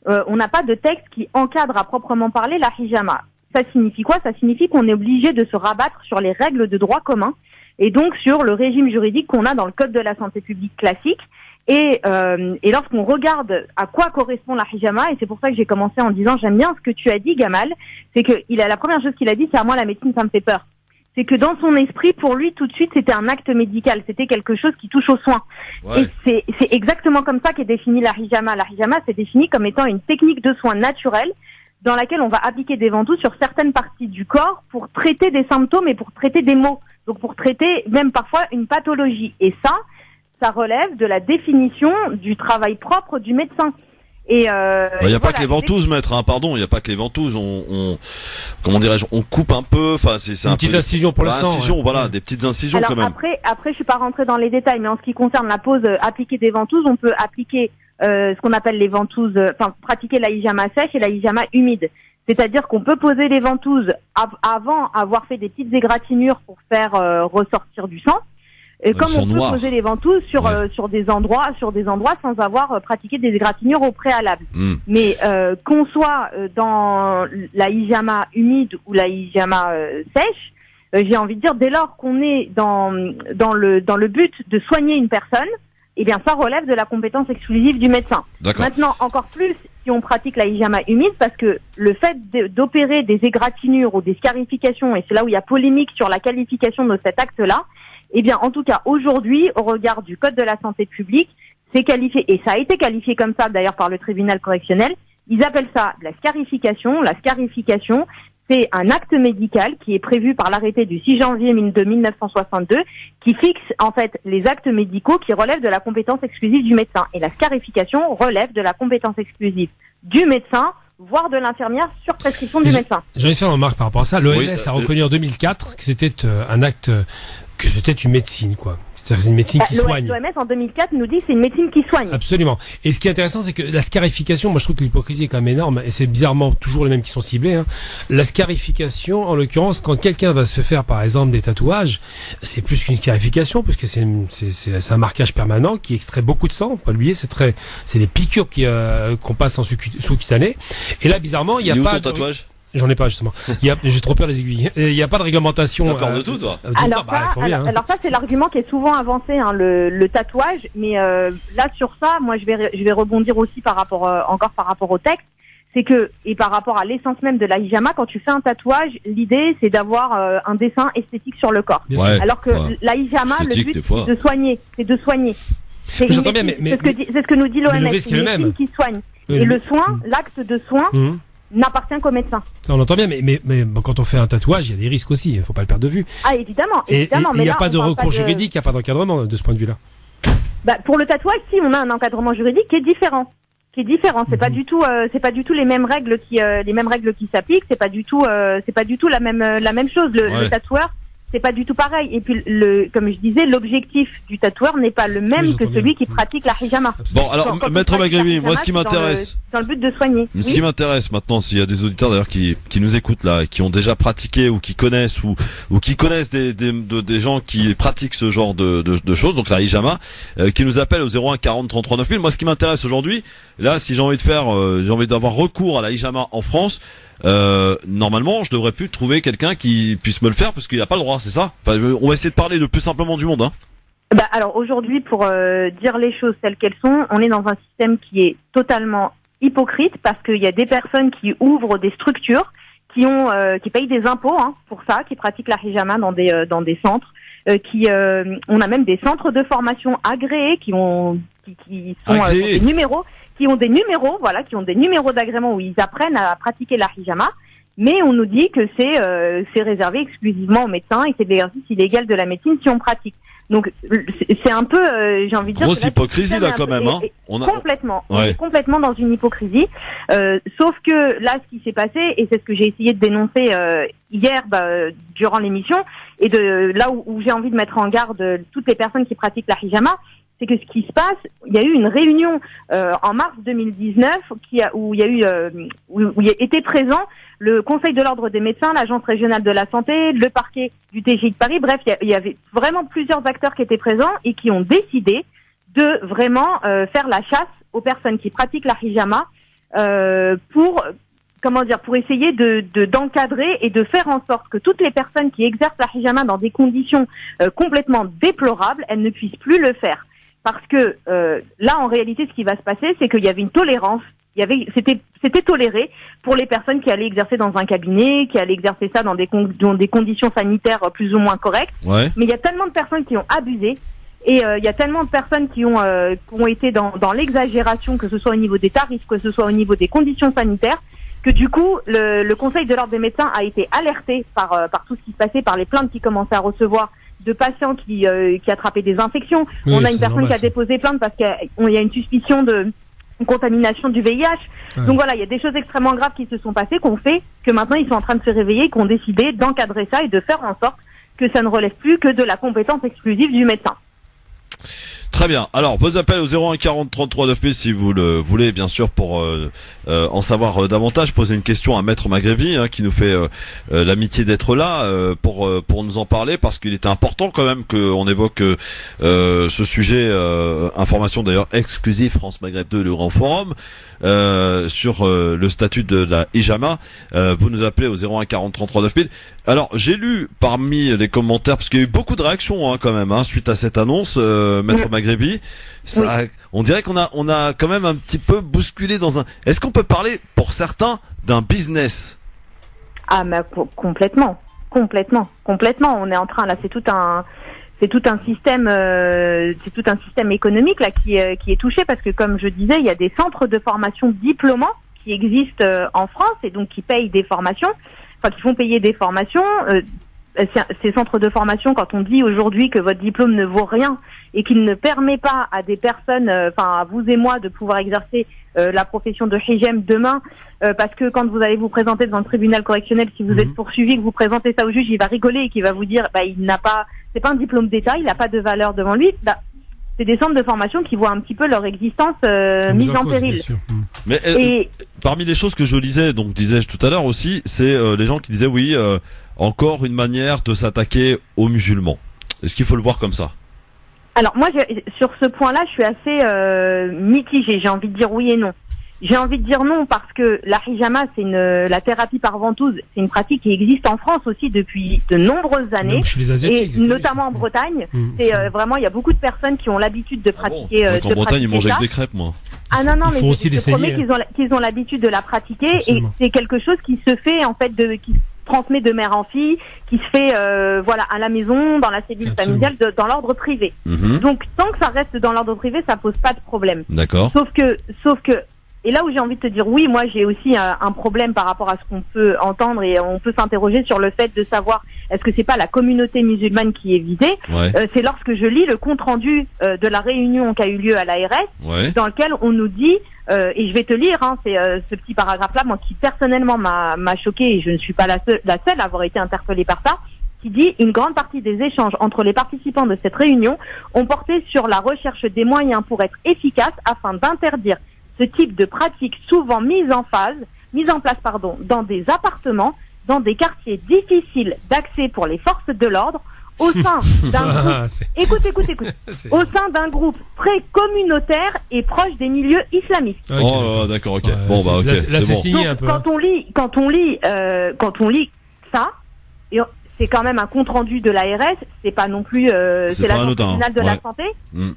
On n'a pas de texte qui encadre à proprement parler la hijama. Ça signifie quoi? Ça signifie qu'on est obligé de se rabattre sur les règles de droit commun et donc sur le régime juridique qu'on a dans le Code de la santé publique classique. Et lorsqu'on regarde à quoi correspond la hijama, et c'est pour ça que j'ai commencé en disant j'aime bien ce que tu as dit, Gamal, c'est que la première chose qu'il a dit, c'est: à moi la médecine ça me fait peur. C'est que dans son esprit, pour lui, tout de suite, c'était un acte médical, c'était quelque chose qui touche aux soins. Ouais. Et c'est exactement comme ça qu'est définie la hijama. La hijama, c'est défini comme étant une technique de soins naturelle dans laquelle on va appliquer des ventouses sur certaines parties du corps pour traiter des symptômes et pour traiter des maux. Donc pour traiter même parfois une pathologie. Et ça relève de la définition du travail propre du médecin. Et il n'y a pas que les ventouses, maître, hein, pardon, il n'y a pas que les ventouses, comment dirais-je, on coupe un peu, enfin c'est une petite incision pour le sang. Incision, voilà, des petites incisions. Alors, quand même. Après je suis pas rentrée dans les détails, mais en ce qui concerne la pose, appliquer des ventouses, on peut appliquer ce qu'on appelle les ventouses, pratiquer la hijama sèche et la hijama humide. C'est-à-dire qu'on peut poser les ventouses avant avoir fait des petites égratignures pour faire ressortir du sang. Comme on peut noirs. poser les ventouses sur des endroits sans avoir pratiqué des égratignures au préalable. Mais qu'on soit dans la hijama humide ou la hijama sèche, j'ai envie de dire, dès lors qu'on est dans le but de soigner une personne, eh bien ça relève de la compétence exclusive du médecin. Maintenant, encore plus si on pratique la hijama humide, parce que le fait d'opérer des égratignures ou des scarifications, et c'est là où il y a polémique sur la qualification de cet acte-là, eh bien en tout cas aujourd'hui, au regard du Code de la santé publique, c'est qualifié, et ça a été qualifié comme ça d'ailleurs par le tribunal correctionnel, ils appellent ça de la scarification. La scarification, c'est un acte médical qui est prévu par l'arrêté du 6 janvier 1962 qui fixe en fait les actes médicaux qui relèvent de la compétence exclusive du médecin. Et la scarification relève de la compétence exclusive du médecin, voire de l'infirmière sur prescription du médecin. J'avais fait une remarque par rapport à ça. L'OMS a reconnu en 2004 que c'était un acte, que c'était une médecine, quoi. C'est une médecine qui soigne. L'OMS en 2004 nous dit que c'est une médecine qui soigne. Absolument. Et ce qui est intéressant, c'est que la scarification, moi je trouve que l'hypocrisie est quand même énorme, et c'est bizarrement toujours les mêmes qui sont ciblés. Hein. La scarification, en l'occurrence, quand quelqu'un va se faire par exemple des tatouages, c'est plus qu'une scarification, puisque c'est un marquage permanent qui extrait beaucoup de sang. Faut pas l'oublier, c'est des piqûres qu'on passe en sous-cutané. Et là, bizarrement, il y a pas. Ton tatouage ? J'en ai pas justement. J'ai trop peur des aiguilles. Il n'y a pas de réglementation. T'as peur de tout, toi. Alors ça c'est l'argument qui est souvent avancé, hein, le tatouage. Mais là sur ça, moi je vais rebondir aussi par rapport au texte. C'est que, et par rapport à l'essence même de la hijama, quand tu fais un tatouage, l'idée c'est d'avoir un dessin esthétique sur le corps. Alors que la hijama, le but c'est de soigner. C'est j'entends bien, mais c'est ce que nous dit l'OMS. C'est une médecine qui soigne. Et le soin, l'acte de soin, n'appartient qu'au médecin. On entend bien, mais bon, quand on fait un tatouage, il y a des risques aussi, il ne faut pas le perdre de vue. Ah, évidemment. Et il n'y a pas de recours juridique, il n'y a pas d'encadrement de ce point de vue-là. Pour le tatouage, si, on a un encadrement juridique qui est différent. C'est pas du tout les mêmes règles qui s'appliquent, c'est pas du tout la même chose. Le tatoueur, c'est pas du tout pareil. Et puis, comme je disais, l'objectif du tatoueur n'est pas le même que celui qui pratique la hijama. Bon, alors, Maître Maghribi, moi, ce qui m'intéresse. Dans le but de soigner. Ce qui m'intéresse maintenant, s'il y a des auditeurs d'ailleurs qui nous écoutent là, qui ont déjà pratiqué ou qui connaissent ou qui connaissent des gens qui pratiquent ce genre de choses, donc la hijama, qui nous appellent au 01 40 33 9000. Moi, ce qui m'intéresse aujourd'hui, là, si j'ai envie d'avoir recours à la hijama en France, normalement, je devrais plus trouver quelqu'un qui puisse me le faire parce qu'il n'a pas le droit, c'est ça? Enfin, on va essayer de parler le plus simplement du monde, hein. Alors aujourd'hui, pour dire les choses telles qu'elles sont, on est dans un système qui est totalement hypocrite parce qu'il y a des personnes qui ouvrent des structures qui payent des impôts pour ça, qui pratiquent la hijama dans des centres, on a même des centres de formation agréés qui sont des numéros. Qui ont des numéros d'agrément où ils apprennent à pratiquer la hijama, mais on nous dit que c'est réservé exclusivement aux médecins et c'est de l'exercice illégal de la médecine si on pratique. Donc c'est un peu, j'ai envie de dire, grosse hypocrisie là quand même, hein. Complètement, on est complètement dans une hypocrisie. Sauf que là, ce qui s'est passé, et c'est ce que j'ai essayé de dénoncer hier durant l'émission, et de là où j'ai envie de mettre en garde toutes les personnes qui pratiquent la hijama, c'est que ce qui se passe, il y a eu une réunion en mars 2019 où il y a été présent le Conseil de l'ordre des médecins, l'Agence régionale de la santé, le parquet du TGI de Paris. Bref, il y avait vraiment plusieurs acteurs qui étaient présents et qui ont décidé de vraiment faire la chasse aux personnes qui pratiquent la hijama pour essayer d'encadrer et de faire en sorte que toutes les personnes qui exercent la hijama dans des conditions complètement déplorables, elles ne puissent plus le faire. Parce que là, en réalité, ce qui va se passer, c'est qu'il y avait une tolérance. C'était toléré pour les personnes qui allaient exercer dans un cabinet, qui allaient exercer ça dans des conditions sanitaires plus ou moins correctes. Ouais. Mais il y a tellement de personnes qui ont abusé. Et il y a tellement de personnes qui ont été dans l'exagération, que ce soit au niveau des tarifs, que ce soit au niveau des conditions sanitaires, que du coup, le Conseil de l'ordre des médecins a été alerté par tout ce qui se passait, par les plaintes qu'ils commençaient à recevoir de patients qui attrapaient des infections. Oui, on a une personne qui a déposé plainte parce qu'il y a une suspicion de contamination du VIH. Ouais. Donc voilà, il y a des choses extrêmement graves qui se sont passées, qu'on fait, que maintenant ils sont en train de se réveiller, qu'on décidé d'encadrer ça et de faire en sorte que ça ne relève plus que de la compétence exclusive du médecin. Très bien. Alors, vos appels au 01 40 33 9000 si vous le voulez, bien sûr, pour en savoir davantage. Poser une question à Maître Maghrebi, qui nous fait l'amitié d'être là pour nous en parler, parce qu'il était important quand même qu'on évoque ce sujet. Information d'ailleurs exclusive France Maghreb 2, le grand forum. Sur le statut de la hijama, vous nous appelez au 01 40 33 9000. Alors j'ai lu parmi les commentaires, parce qu'il y a eu beaucoup de réactions quand même suite à cette annonce, Maître Maghrebi, on dirait qu'on a quand même un petit peu bousculé dans un. Est-ce qu'on peut parler pour certains d'un business? Ah mais complètement. On est en train là, c'est tout un système économique là qui est touché, parce que comme je disais, il y a des centres de formation diplômants qui existent en France et donc qui payent des formations, qui font payer des formations. Ces centres de formation, quand on dit aujourd'hui que votre diplôme ne vaut rien et qu'il ne permet pas à des personnes, à vous et moi, de pouvoir exercer la profession de hijam demain, parce que quand vous allez vous présenter devant le tribunal correctionnel, si vous êtes poursuivi, que vous présentez ça au juge, il va rigoler et qu'il va vous dire, il n'a pas, c'est pas un diplôme d'État, il n'a pas de valeur devant lui. C'est des centres de formation qui voient un petit peu leur existence mise en péril. Mais parmi les choses que je lisais, donc disais-je tout à l'heure aussi, c'est les gens qui disaient encore une manière de s'attaquer aux musulmans. Est-ce qu'il faut le voir comme ça? Alors moi, sur ce point-là, je suis assez mitigée. J'ai envie de dire oui et non. J'ai envie de dire non parce que la hijama, la thérapie par ventouse, c'est une pratique qui existe en France aussi depuis de nombreuses années, et notamment en Bretagne. C'est vraiment, il y a beaucoup de personnes qui ont l'habitude de pratiquer. En Bretagne, ils mangent avec des crêpes, moi. Ah non, mais je promets qu'ils ont l'habitude de la pratiquer. Absolument. Et c'est quelque chose qui se fait en fait qui se transmet de mère en fille, qui se fait à la maison, dans la cellule familiale, dans l'ordre privé. Donc tant que ça reste dans l'ordre privé, ça pose pas de problème. D'accord. Sauf que et là où j'ai envie de te dire oui, moi j'ai aussi un problème par rapport à ce qu'on peut entendre, et on peut s'interroger sur le fait de savoir est-ce que c'est pas la communauté musulmane qui est visée. C'est lorsque je lis le compte rendu de la réunion qui a eu lieu à l'ARS, dans lequel on nous dit et je vais te lire, c'est ce petit paragraphe-là, moi qui personnellement m'a choqué, et je ne suis pas la seule à avoir été interpellée par ça, qui dit: une grande partie des échanges entre les participants de cette réunion ont porté sur la recherche des moyens pour être efficaces afin d'interdire ce type de pratique souvent mise en place dans des appartements, dans des quartiers difficiles d'accès pour les forces de l'ordre, au sein d'un groupe, écoute, au sein d'un groupe très communautaire et proche des milieux islamistes. D'accord, ok. Ok. Là, c'est signé donc, un peu. Quand on lit ça, et c'est quand même un compte rendu de l'ARS, c'est pas non plus c'est l'Agence nationale de la santé,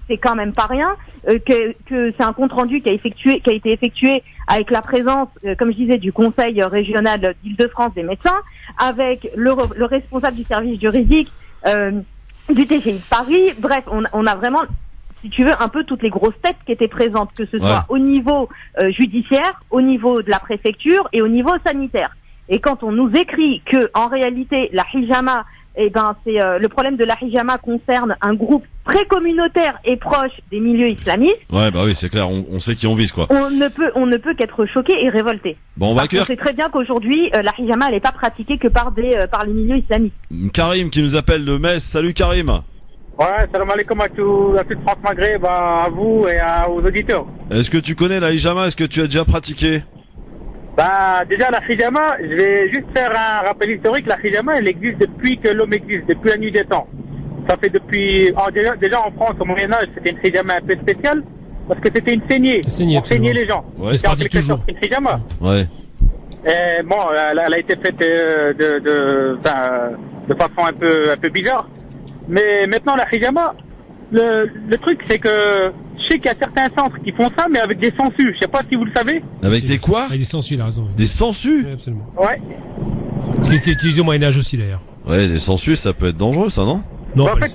c'est quand même pas rien, que c'est un compte rendu qui a été effectué avec la présence, comme je disais, du Conseil régional d'Île-de-France des médecins, avec le responsable du service juridique du TGI de Paris. Bref, on a vraiment, si tu veux, un peu toutes les grosses têtes qui étaient présentes, que ce soit au niveau judiciaire, au niveau de la préfecture et au niveau sanitaire. Et quand on nous écrit que en réalité la hijama, c'est le problème de la hijama concerne un groupe très communautaire et proche des milieux islamistes. Oui, c'est clair, on sait qui on vise, quoi. On ne peut qu'être choqué et révolté. Bon, on va accueillir. On sait très bien qu'aujourd'hui la hijama, elle n'est pas pratiquée que par les milieux islamistes. Karim qui nous appelle de Metz. Salut Karim. Salam alaikum à toute France Maghreb, à vous et aux auditeurs. Est-ce que tu connais la hijama? Est-ce que tu as déjà pratiqué? Déjà la hijama, je vais juste faire un rappel historique. La hijama, elle existe depuis que l'homme existe, depuis la nuit des temps. Ça fait depuis... déjà en France, au Moyen-Âge, c'était une hijama un peu spéciale, parce que c'était une saignée. On saignait les gens. C'est parti toujours. Une hijama. Et bon, elle a été faite de façon un peu bizarre. Mais maintenant, la hijama, le truc, c'est que je sais qu'il y a certains centres qui font ça, mais avec des sangsues. Je sais pas si vous le savez. Avec des quoi? Avec des sangsues, il a raison. Des sangsues? Oui, absolument. Qui était utilisé au Moyen-Âge aussi, d'ailleurs. Des sangsues, ça peut être dangereux, ça, non? Non, en fait,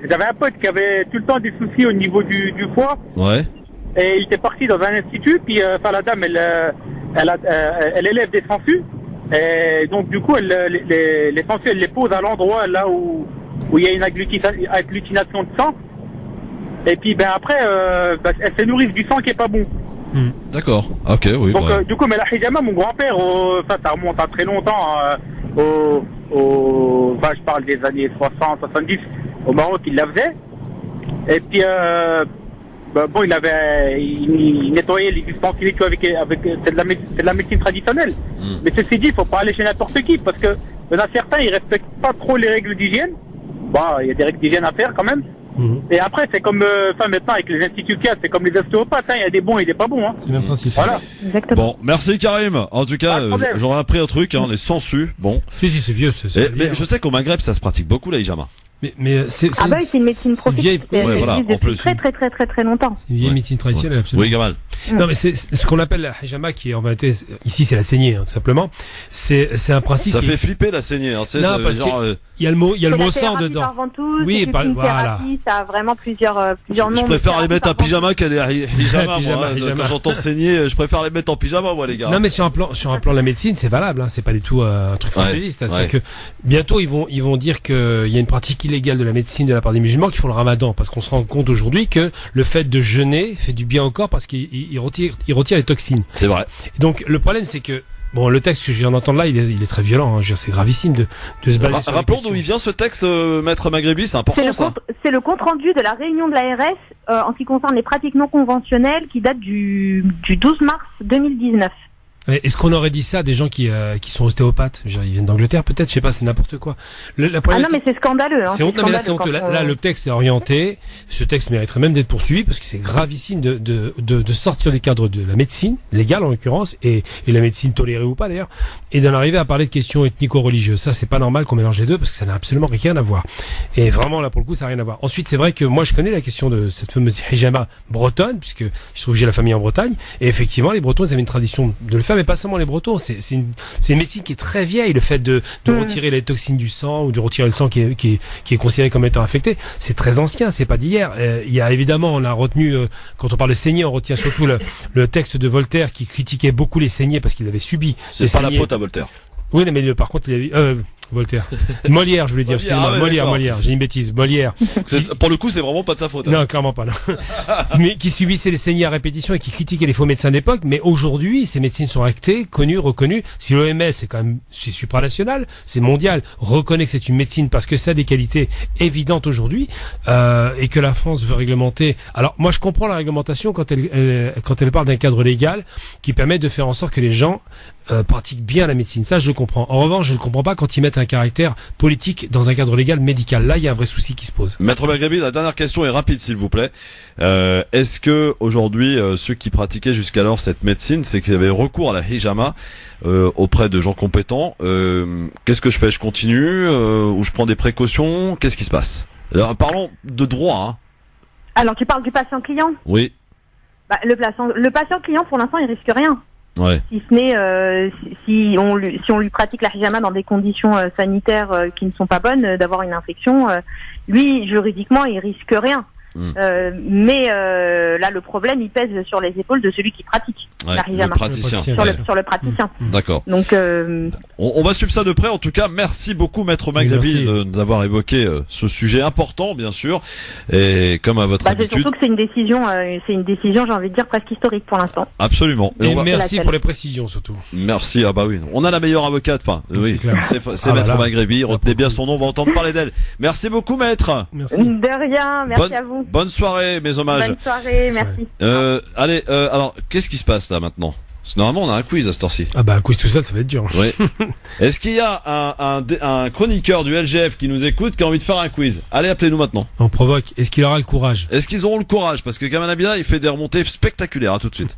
j'avais un pote qui avait tout le temps des soucis au niveau du foie. Et il était parti dans un institut, puis la dame, elle élève des sangsues. Et donc, du coup, les sangsues, elle les pose à l'endroit là où il y a une agglutination de sang. Et puis après, elles se nourrissent du sang qui est pas bon. D'accord. Ok, oui. Donc du coup, mais la hijama, mon grand-père, ça remonte à très longtemps. Je parle des années 60, 70. au Maroc, il la faisait. Et puis, il nettoyait les ustensiles avec c'est de la médecine traditionnelle. Mais ceci dit, il faut pas aller chez n'importe qui, parce que il y en a certains, ils respectent pas trop les règles d'hygiène. Il y a des règles d'hygiène à faire quand même. Et après, c'est comme maintenant avec les instituts CAS, c'est comme les ostéopathes, il y a des bons et des pas bons. C'est le même principe. Voilà. Exactement. Bon, merci Karim. En tout cas, j'aurais appris un truc, les sangsues. Bon. Si, c'est vieux. Mais je sais qu'au Maghreb, ça se pratique beaucoup la hijama. Mais c'est c'est une médecine professionnelle. Depuis très longtemps. C'est une vieille médecine traditionnelle, absolument. Oui, Gamal. Non, mais c'est ce qu'on appelle la hijama, qui est en vérité, ici c'est la saignée, tout simplement. C'est un principe. Ça fait flipper la saignée, parce il y a le mot sang dedans. Oui, voilà. Ça a vraiment plusieurs noms. Je préfère les mettre en pyjama qu'à des hijama, moi. Quand j'entends saigner, je préfère les mettre en pyjama, moi, les gars. Non, mais sur un plan de la médecine, c'est valable, c'est pas du tout un truc fantaisiste. C'est que bientôt ils vont dire qu'il y a une pratique illégale de la médecine de la part des musulmans qui font le ramadan, parce qu'on se rend compte aujourd'hui que le fait de jeûner fait du bien au corps parce qu'il retire les toxines. C'est vrai. Donc le problème, c'est que le texte que je viens d'entendre là, il est très violent. C'est gravissime de se baser sur. Rappelons d'où il vient ce texte, maître Maghrébi, c'est important ça. C'est le compte rendu de la réunion de l'ARS en ce qui concerne les pratiques non conventionnelles, qui date du 12 mars 2019. Est-ce qu'on aurait dit ça à des gens qui sont ostéopathes? Ils viennent d'Angleterre, peut-être, je sais pas, c'est n'importe quoi. Non, mais c'est scandaleux. C'est honteux. Là, c'est honteux. Là, le texte est orienté. Ce texte mériterait même d'être poursuivi parce que c'est gravissime de sortir des cadres de la médecine, légale en l'occurrence, et la médecine tolérée ou pas d'ailleurs, et d'en arriver à parler de questions ethnico-religieuses. Ça, c'est pas normal qu'on mélange les deux parce que ça n'a absolument rien à voir. Et vraiment, là, pour le coup, ça n'a rien à voir. Ensuite, c'est vrai que moi, je connais la question de cette fameuse hijama bretonne, puisque je trouve que j'ai la famille en Bretagne, et effectivement, les Bretons, ils avaient une tradition de le faire, mais pas seulement les Bretons. C'est une médecine qui est très vieille. Le fait de retirer les toxines du sang ou de retirer le sang qui est considéré comme étant infecté, c'est très ancien, c'est pas d'hier. Il y a évidemment, on a retenu, quand on parle de saignée, on retient surtout le texte de Voltaire qui critiquait beaucoup les saignées parce qu'il avait subi. C'est pas la faute à Voltaire. Oui, mais par contre, il avait, Voltaire. Molière, je voulais dire, excusez-moi. Molière, j'ai une bêtise. Molière. Pour le coup, c'est vraiment pas de sa faute. Non, clairement pas, non. Mais qui subissait les saignées à répétition et qui critiquait les faux médecins d'époque. Mais aujourd'hui, ces médecines sont actées, connues, reconnues. Si l'OMS, c'est supranational, c'est mondial, reconnaît que c'est une médecine parce que ça a des qualités évidentes aujourd'hui, et que la France veut réglementer. Alors, moi, je comprends la réglementation quand elle parle d'un cadre légal qui permet de faire en sorte que les gens pratiquent bien la médecine. Ça, je le comprends. En revanche, je ne comprends pas quand ils mettent un caractère politique dans un cadre légal médical. Là, il y a un vrai souci qui se pose. Maître Maghrébi, la dernière question est rapide, s'il vous plaît. Est-ce que aujourd'hui, ceux qui pratiquaient jusqu'alors cette médecine, c'est qu'ils avaient recours à la hijama auprès de gens compétents? Qu'est-ce que je fais? Je continue ou je prends des précautions? Qu'est-ce qui se passe? Alors, parlons de droit. Alors, tu parles du patient client? Oui. Le patient client, pour l'instant, il risque rien. Ouais. Si ce n'est si on lui pratique la hijama dans des conditions sanitaires qui ne sont pas bonnes, d'avoir une infection, lui juridiquement il risque rien. Mais là le problème il pèse sur les épaules de celui qui pratique la hijama. Le praticien. Sur le praticien. D'accord. Donc on va suivre ça de près. En tout cas, merci beaucoup Maître Maghrébi d'avoir évoqué ce sujet important, bien sûr. Et comme à votre habitude. C'est surtout que c'est une décision, j'ai envie de dire presque historique pour l'instant. Absolument. Et merci pour les précisions surtout. Merci. Ah bah oui, on a la meilleure avocate. Enfin, oui, c'est Maître Maghrébi. Retenez bien son nom, on va entendre parler d'elle. Merci beaucoup Maître. Merci. De rien. Merci à vous. Bonne soirée, mes hommages. Bonne soirée, merci. Allez, alors, qu'est-ce qui se passe là maintenant? Normalement, on a un quiz à cette heure-ci. Ah bah un quiz tout seul, ça va être dur. Oui. Est-ce qu'il y a un chroniqueur du LGF qui nous écoute, qui a envie de faire un quiz? Allez, appelez-nous maintenant. On provoque. Est-ce qu'il aura le courage? Est-ce qu'ils auront le courage? Parce que Kamal Abina, il fait des remontées spectaculaires. À tout de suite.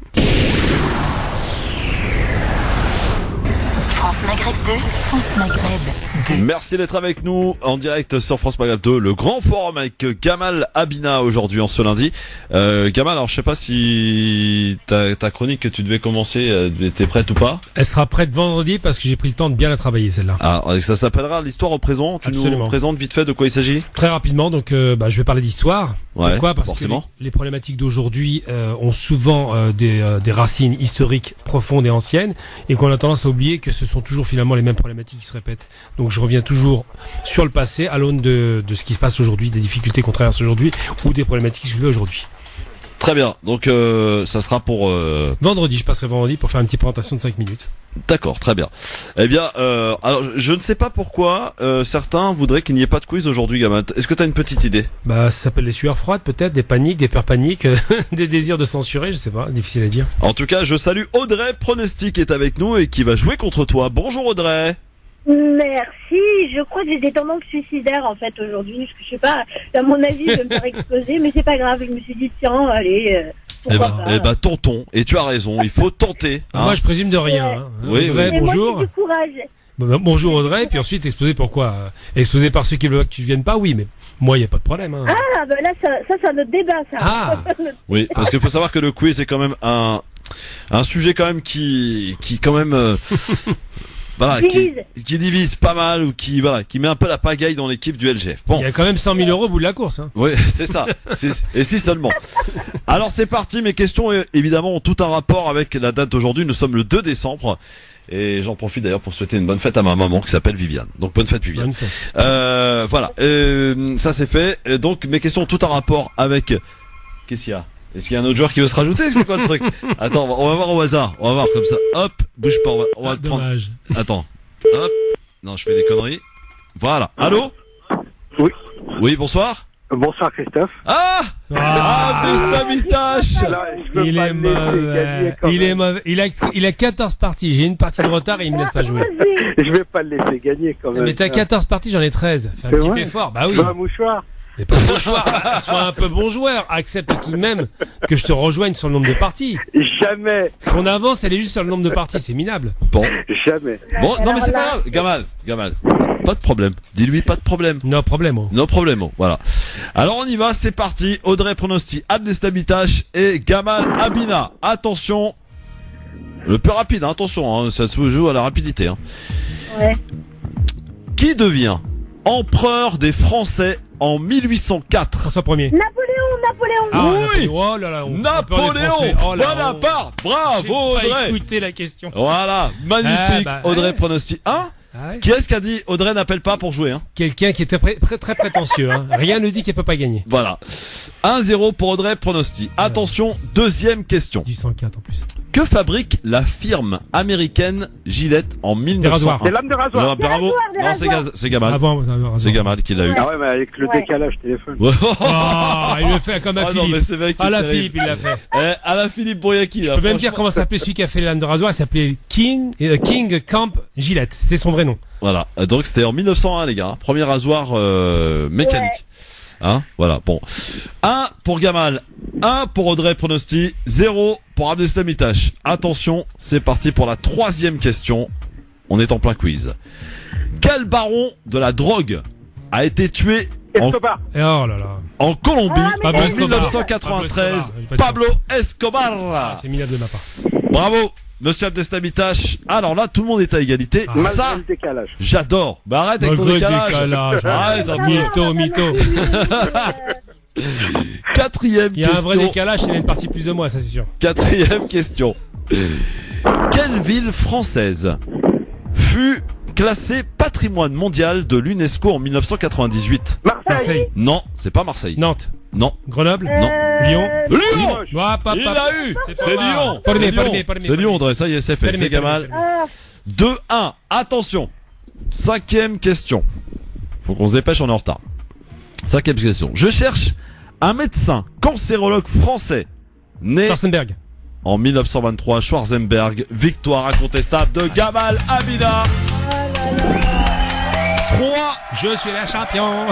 France Maghreb 2, France Maghreb 2. Merci d'être avec nous en direct sur France Maghreb 2, le grand forum avec Gamal Abina aujourd'hui en ce lundi. Gamal, alors je sais pas si ta chronique que tu devais commencer était prête ou pas? Elle sera prête vendredi parce que j'ai pris le temps de bien la travailler celle-là. Ah, ça s'appellera l'histoire au présent. Tu nous présentes vite fait de quoi il s'agit? Très rapidement, donc je vais parler d'histoire. Ouais, pourquoi? Parce forcément. que les problématiques d'aujourd'hui ont souvent des racines historiques profondes et anciennes et qu'on a tendance à oublier que ce sont toujours finalement les mêmes problématiques qui se répètent. Donc je reviens toujours sur le passé à l'aune de ce qui se passe aujourd'hui, des difficultés qu'on traverse aujourd'hui ou des problématiques qui se vivent aujourd'hui. Très bien. Donc ça sera pour vendredi. Je passerai vendredi pour faire une petite présentation de 5 minutes. D'accord, très bien. Eh bien, alors je ne sais pas pourquoi certains voudraient qu'il n'y ait pas de quiz aujourd'hui, Gamal. Est-ce que tu as une petite idée? Bah, ça s'appelle les sueurs froides, peut-être, des paniques, des peurs paniques, des désirs de censurer, je sais pas, difficile à dire. En tout cas, je salue Audrey Pronostic qui est avec nous et qui va jouer contre toi. Bonjour Audrey. Merci. Je crois que j'ai des tendances suicidaires en fait aujourd'hui. Parce que je sais pas, à mon avis, je vais me faire exploser, mais c'est pas grave. Je me suis dit tiens, allez. Eh ben, tentons. Et tu as raison. Il faut tenter. Hein. Moi, je présume de rien. Hein. Oui, Audrey, mais bonjour. moi, j'ai du courage. Bonjour Audrey. Et puis ensuite, exploser pourquoi? Exploser par ceux qui veulent que tu viennes pas, oui, mais moi, il y a pas de problème. Hein. Ah, ben là, ça c'est un autre débat, ça. Ah. Oui, parce qu'il faut savoir que le quiz est quand même un sujet quand même qui quand même. Voilà, qui divise pas mal ou qui met un peu la pagaille dans l'équipe du LGF. Bon. Il y a quand même 100 000 € au bout de la course. Hein. Oui, c'est ça. Et si seulement. Alors c'est parti. Mes questions évidemment ont tout un rapport avec la date d'aujourd'hui. Nous sommes le 2 décembre. Et j'en profite d'ailleurs pour souhaiter une bonne fête à ma maman qui s'appelle Viviane. Donc bonne fête Viviane. Bonne fête. Voilà. Ça c'est fait. Donc mes questions ont tout un rapport avec. Qu'est-ce qu'il y a? Est-ce qu'il y a un autre joueur qui veut se rajouter? C'est quoi le truc? Attends, on va voir au hasard. On va voir comme ça. Hop, bouge pas. On va le prendre. Dommage. Attends. Hop. Non, je fais des conneries. Voilà. Allô? Oui. Oui, bonsoir. Bonsoir Christophe. Destamitache. Il est mauvais. Il est mauvais. Il a 14 parties. J'ai une partie de retard et il me laisse pas jouer. Je vais pas le laisser gagner quand même. Mais t'as 14 parties, j'en ai 13. Fais un petit effort. Bah oui. Un mouchoir. Mais pas bon joueur, sois un peu bon joueur, accepte tout de même que je te rejoigne sur le nombre de parties. Jamais. Son avance, elle est juste sur le nombre de parties, c'est minable. Bon. Jamais. Bon, non mais c'est pas grave. Gamal. Pas de problème. Dis-lui pas de problème. No problemo. No problemo. Voilà. Alors on y va, c'est parti. Audrey Pronosti, Abdestamitache et Gamal Abina. Attention. Le plus rapide, hein. Attention, hein. Ça se joue à la rapidité, hein. Ouais. Qui devient empereur des Français en 1804? François Ier. Napoléon. Ah, oui. Oh là là, Napoléon. Bonaparte. Bravo Audrey. Écoutez la question. Voilà, magnifique. Audrey Pronosti. Hein? Qui est-ce qui a dit Audrey n'appelle pas pour jouer, hein? Quelqu'un qui était très prétentieux, hein. Rien ne dit qu'elle peut pas gagner. Voilà. 1-0 pour Audrey Pronosti. Attention, deuxième question. Du 104 en plus. Que fabrique la firme américaine Gillette en 1901? Des lames de rasoir. Bravo. Non, c'est Gamal. C'est Gamal qui l'a eu. Ah ouais, mais avec le décalage téléphone. Il le fait comme à Philippe. Non, mais c'est vrai qu'il la Philippe, il l'a fait. À la Philippe Boyaki. Je peux même dire comment s'appelait celui qui a fait les lames de rasoir. Il s'appelait King Camp Gillette. C'était son vrai nom. Voilà. Donc c'était en 1901, les gars. Premier rasoir mécanique. Ouais. Hein? Voilà. Bon. 1 pour Gamal. 1 pour Audrey Pronosti. 0 pour Abdestamitache. Attention, c'est parti pour la troisième question. On est en plein quiz. Quel baron de la drogue a été tué en Colombie en 1993? Pablo Escobar. C'est minable de ma part. Bravo, monsieur Abdestamitache. Alors là, tout le monde est à égalité. Ça, j'adore. Bah arrête avec ton décalage. Arrête, mytho. Quatrième question. Il y a un vrai décalage, il y a une partie plus de moi, ça c'est sûr. Quatrième question. Quelle ville française fut classée patrimoine mondial de l'UNESCO en 1998? Marseille. Non, c'est pas Marseille. Nantes. Non. Grenoble. Non. Lyon. Il l'a eu. C'est Lyon. C'est Lyon, André. Ça y est, c'est fait. C'est Gamal. 2-1. Attention. Cinquième question. Faut qu'on se dépêche, on est en retard. Cinquième question. Je cherche un médecin cancérologue français né en 1923, Schwarzenberg. Victoire incontestable de Gamal Abina. 3. Je suis la champion.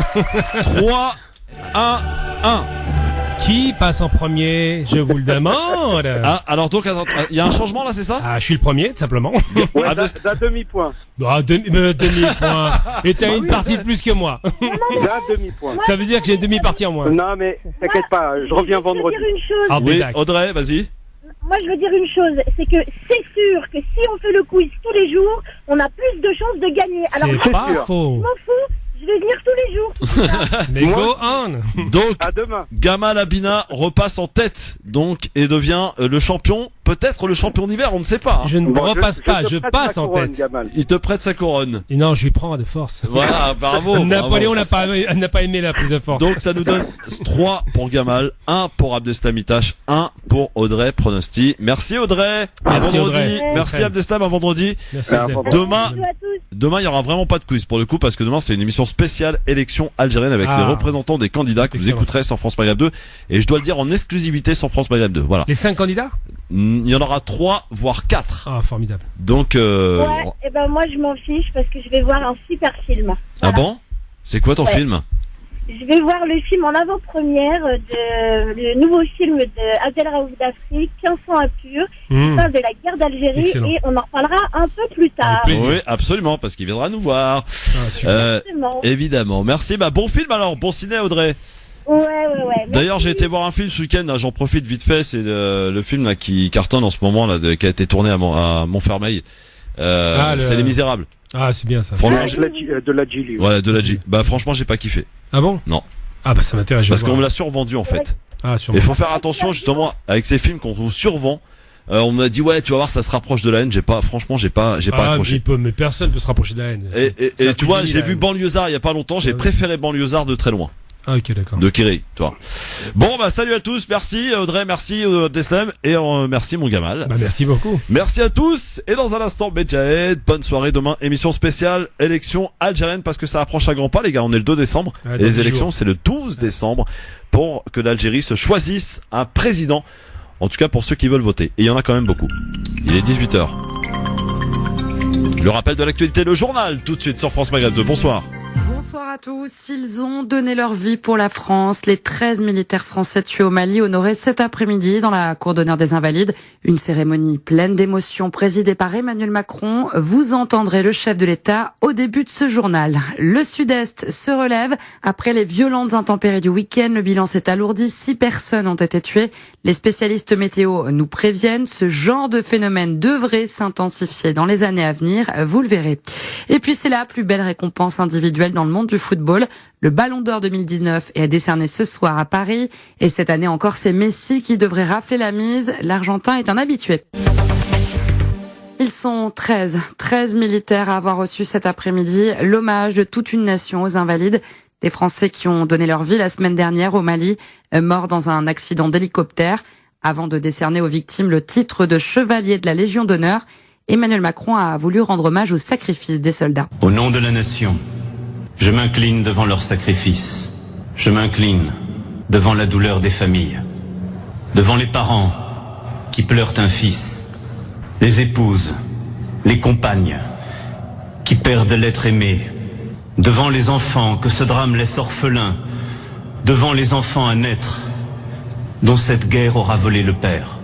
3, 1, 1. Qui passe en premier? Je vous le demande. Ah, alors donc, il y a un changement là, c'est ça? Ah, je suis le premier, tout simplement. Ouais, d'un demi-point. Ah, demi-point. Et t'as une partie de plus que moi. D'un demi-point. Ça veut dire que j'ai une demi-partie en moins. Non, mais t'inquiète pas, je reviens vendredi. Je veux dire une chose. Ah, oui, Audrey, vas-y. Moi, je veux dire une chose, c'est que c'est sûr que si on fait le quiz tous les jours, on a plus de chances de gagner. Alors, c'est pas faux. Je m'en fous. Je vais venir tous les jours. Mais go on. Donc, à demain. Gamal Abina repasse en tête, donc, et devient le champion peut-être le champion d'hiver, on ne sait pas. Je ne repasse pas, je passe en tête. Gamal. Il te prête sa couronne. Et non, je lui prends de force. Voilà, bravo. Napoléon n'a pas aimé la prise de force. Donc ça nous donne 3 pour Gamal, 1 pour Abdeslam Itache, 1 pour Audrey Pronosti. Merci Audrey. Merci vendredi. Audrey. Merci Abdeslam, à vendredi. Merci Audrey. Demain, il y aura vraiment pas de quiz pour le coup, parce que demain c'est une émission spéciale élection algérienne avec les représentants des candidats que vous écouterez sur France Maghreb 2, et je dois le dire en exclusivité sur France Maghreb 2. Voilà. Les 5 candidats? Il y en aura 3 voire 4. Ah, formidable. Donc ouais, et ben moi je m'en fiche parce que je vais voir un super film. Voilà. Ah bon? C'est quoi ton film? Je vais voir le film en avant-première le nouveau film de Abdel Raouf d'Afrique, 15 ans à pur, qui parle de la guerre d'Algérie. Excellent. Et on en reparlera un peu plus tard. Oui, absolument, parce qu'il viendra nous voir. Évidemment. Merci. Bon film alors, bon ciné Audrey. Ouais. D'ailleurs, j'ai été voir un film ce week-end, j'en profite vite fait, c'est le film là qui cartonne en ce moment là, qui a été tourné à Montfermeil. C'est Les Misérables. Ah, c'est bien ça. Franchement, de la Gili. Ouais, de la G. Franchement, j'ai pas kiffé. Ah bon? Non. Ah ça m'intéresse. Parce qu'on me l'a survendu en fait. Ah, sûrement. Il faut faire attention justement avec ces films qu'on vous survend. On m'a dit ouais, tu vas voir, ça se rapproche de la haine. J'ai pas accroché. Mais personne peut se rapprocher de la haine. Et tu vois, j'ai vu Banlieusard il y a pas longtemps. J'ai préféré Banlieusard de très loin. Ah, ok, d'accord. De Kiri, toi. Bon, salut à tous. Merci Audrey, merci Abdeslam, et merci mon Gamal. Merci beaucoup. Merci à tous. Et dans un instant, Medjahed, bonne soirée demain. Émission spéciale élection algérienne, parce que ça approche à grands pas, les gars. On est le 2 décembre. Et les élections, c'est le 12 décembre pour que l'Algérie se choisisse un président. En tout cas, pour ceux qui veulent voter. Et il y en a quand même beaucoup. Il est 18h. Le rappel de l'actualité, le journal, tout de suite sur France Maghreb 2. Bonsoir. Bonsoir à tous. Ils ont donné leur vie pour la France. Les 13 militaires français tués au Mali honorés cet après-midi dans la cour d'honneur des Invalides. Une cérémonie pleine d'émotions présidée par Emmanuel Macron. Vous entendrez le chef de l'État au début de ce journal. Le Sud-Est se relève. Après les violentes intempéries du week-end, le bilan s'est alourdi. 6 personnes ont été tuées. Les spécialistes météo nous préviennent. Ce genre de phénomène devrait s'intensifier dans les années à venir. Vous le verrez. Et puis c'est la plus belle récompense individuelle dans le monde du football. Le Ballon d'Or 2019 est décerné ce soir à Paris. Et cette année encore, c'est Messi qui devrait rafler la mise. L'Argentin est un habitué. Ils sont 13 militaires à avoir reçu cet après-midi l'hommage de toute une nation aux Invalides. Des Français qui ont donné leur vie la semaine dernière au Mali, morts dans un accident d'hélicoptère. Avant de décerner aux victimes le titre de chevalier de la Légion d'honneur, Emmanuel Macron a voulu rendre hommage au sacrifice des soldats. Au nom de la nation, je m'incline devant leur sacrifice. Je m'incline devant la douleur des familles. Devant les parents qui pleurent un fils. Les épouses, les compagnes qui perdent l'être aimé. Devant les enfants que ce drame laisse orphelins. Devant les enfants à naître dont cette guerre aura volé le père.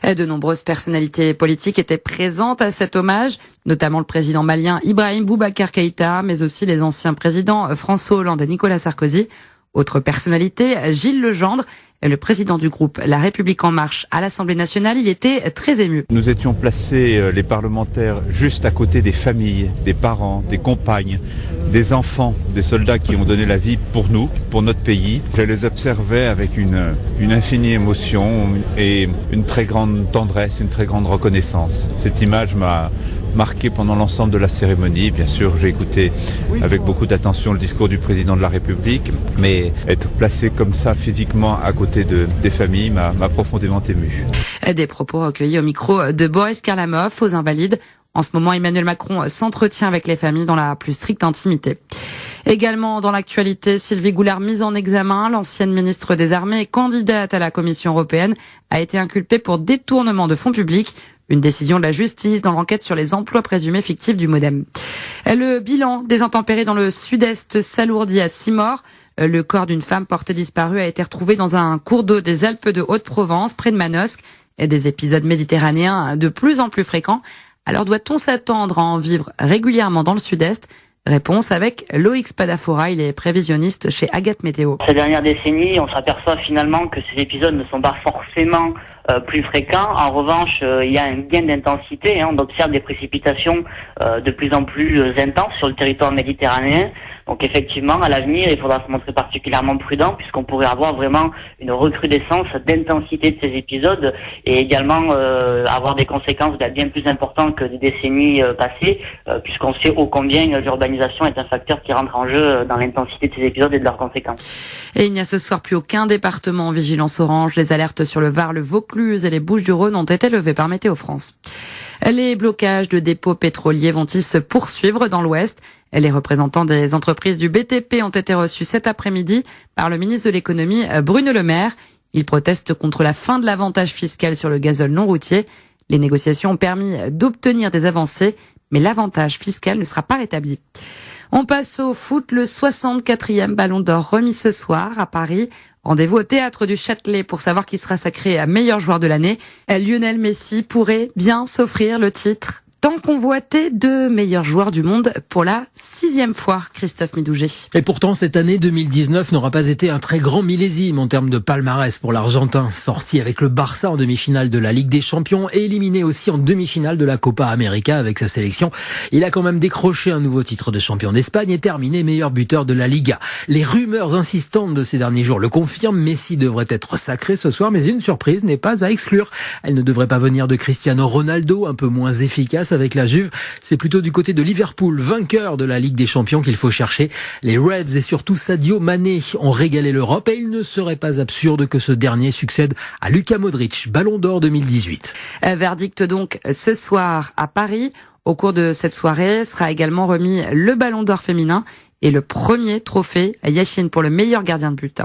De nombreuses personnalités politiques étaient présentes à cet hommage, notamment le président malien Ibrahim Boubacar Keïta, mais aussi les anciens présidents François Hollande et Nicolas Sarkozy. Autre personnalité, Gilles Legendre, le président du groupe La République En Marche à l'Assemblée nationale. Il était très ému. Nous étions placés, les parlementaires, juste à côté des familles, des parents, des compagnes, des enfants, des soldats qui ont donné la vie pour nous, pour notre pays. Je les observais avec une infinie émotion et une très grande tendresse, une très grande reconnaissance. Cette image m'a marqué pendant l'ensemble de la cérémonie. Bien sûr, j'ai écouté avec beaucoup d'attention le discours du président de la République, mais être placé comme ça physiquement à côté des familles m'a profondément ému. Des propos recueillis au micro de Boris Karlamov aux Invalides. En ce moment, Emmanuel Macron s'entretient avec les familles dans la plus stricte intimité. Également dans l'actualité, Sylvie Goulard mise en examen. L'ancienne ministre des Armées et candidate à la Commission européenne a été inculpée pour détournement de fonds publics. Une décision de la justice dans l'enquête sur les emplois présumés fictifs du MoDem. Le bilan des intempéries dans le Sud-Est s'alourdit à 6 morts. Le corps d'une femme portée disparue a été retrouvé dans un cours d'eau des Alpes de Haute-Provence, près de Manosque. Et des épisodes méditerranéens de plus en plus fréquents. Alors doit-on s'attendre à en vivre régulièrement dans le Sud-Est ? Réponse avec Loïc Spadafora, il est prévisionniste chez Agathe Météo. Ces dernières décennies, on s'aperçoit finalement que ces épisodes ne sont pas forcément plus fréquents. En revanche, il y a un gain d'intensité. On observe des précipitations de plus en plus intenses sur le territoire méditerranéen. Donc effectivement, à l'avenir, il faudra se montrer particulièrement prudent puisqu'on pourrait avoir vraiment une recrudescence d'intensité de ces épisodes et également avoir des conséquences bien plus importantes que des décennies passées puisqu'on sait ô combien l'urbanisation est un facteur qui rentre en jeu dans l'intensité de ces épisodes et de leurs conséquences. Et il n'y a ce soir plus aucun département en vigilance orange. Les alertes sur le Var, le Vaucluse et les Bouches-du-Rhône ont été levées par Météo France. Les blocages de dépôts pétroliers vont-ils se poursuivre dans l'Ouest ? Les représentants des entreprises du BTP ont été reçus cet après-midi par le ministre de l'économie Bruno Le Maire. Ils protestent contre la fin de l'avantage fiscal sur le gazole non routier. Les négociations ont permis d'obtenir des avancées, mais l'avantage fiscal ne sera pas rétabli. On passe au foot, le 64e Ballon d'Or remis ce soir à Paris. Rendez-vous au Théâtre du Châtelet pour savoir qui sera sacré meilleur joueur de l'année. Lionel Messi pourrait bien s'offrir le titre tant convoité de meilleur joueur du monde pour la 6e fois, Christophe Midouget. Et pourtant, cette année 2019 n'aura pas été un très grand millésime en termes de palmarès pour l'Argentin. Sorti avec le Barça en demi-finale de la Ligue des Champions et éliminé aussi en demi-finale de la Copa América avec sa sélection, il a quand même décroché un nouveau titre de champion d'Espagne et terminé meilleur buteur de la Liga. Les rumeurs insistantes de ces derniers jours le confirment. Messi devrait être sacré ce soir, mais une surprise n'est pas à exclure. Elle ne devrait pas venir de Cristiano Ronaldo, un peu moins efficace avec la Juve. C'est plutôt du côté de Liverpool, vainqueur de la Ligue des Champions, qu'il faut chercher. Les Reds et surtout Sadio Mané ont régalé l'Europe et il ne serait pas absurde que ce dernier succède à Luka Modric, Ballon d'Or 2018. Verdict donc ce soir à Paris. Au cours de cette soirée sera également remis le Ballon d'Or féminin et le premier trophée à Yachine pour le meilleur gardien de but.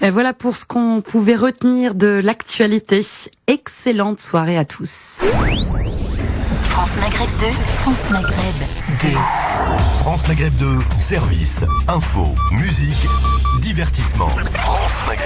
Et voilà pour ce qu'on pouvait retenir de l'actualité. Excellente soirée à tous. France Maghreb 2, France Maghreb 2. France Maghreb 2, service, info, musique, divertissement. France Maghreb.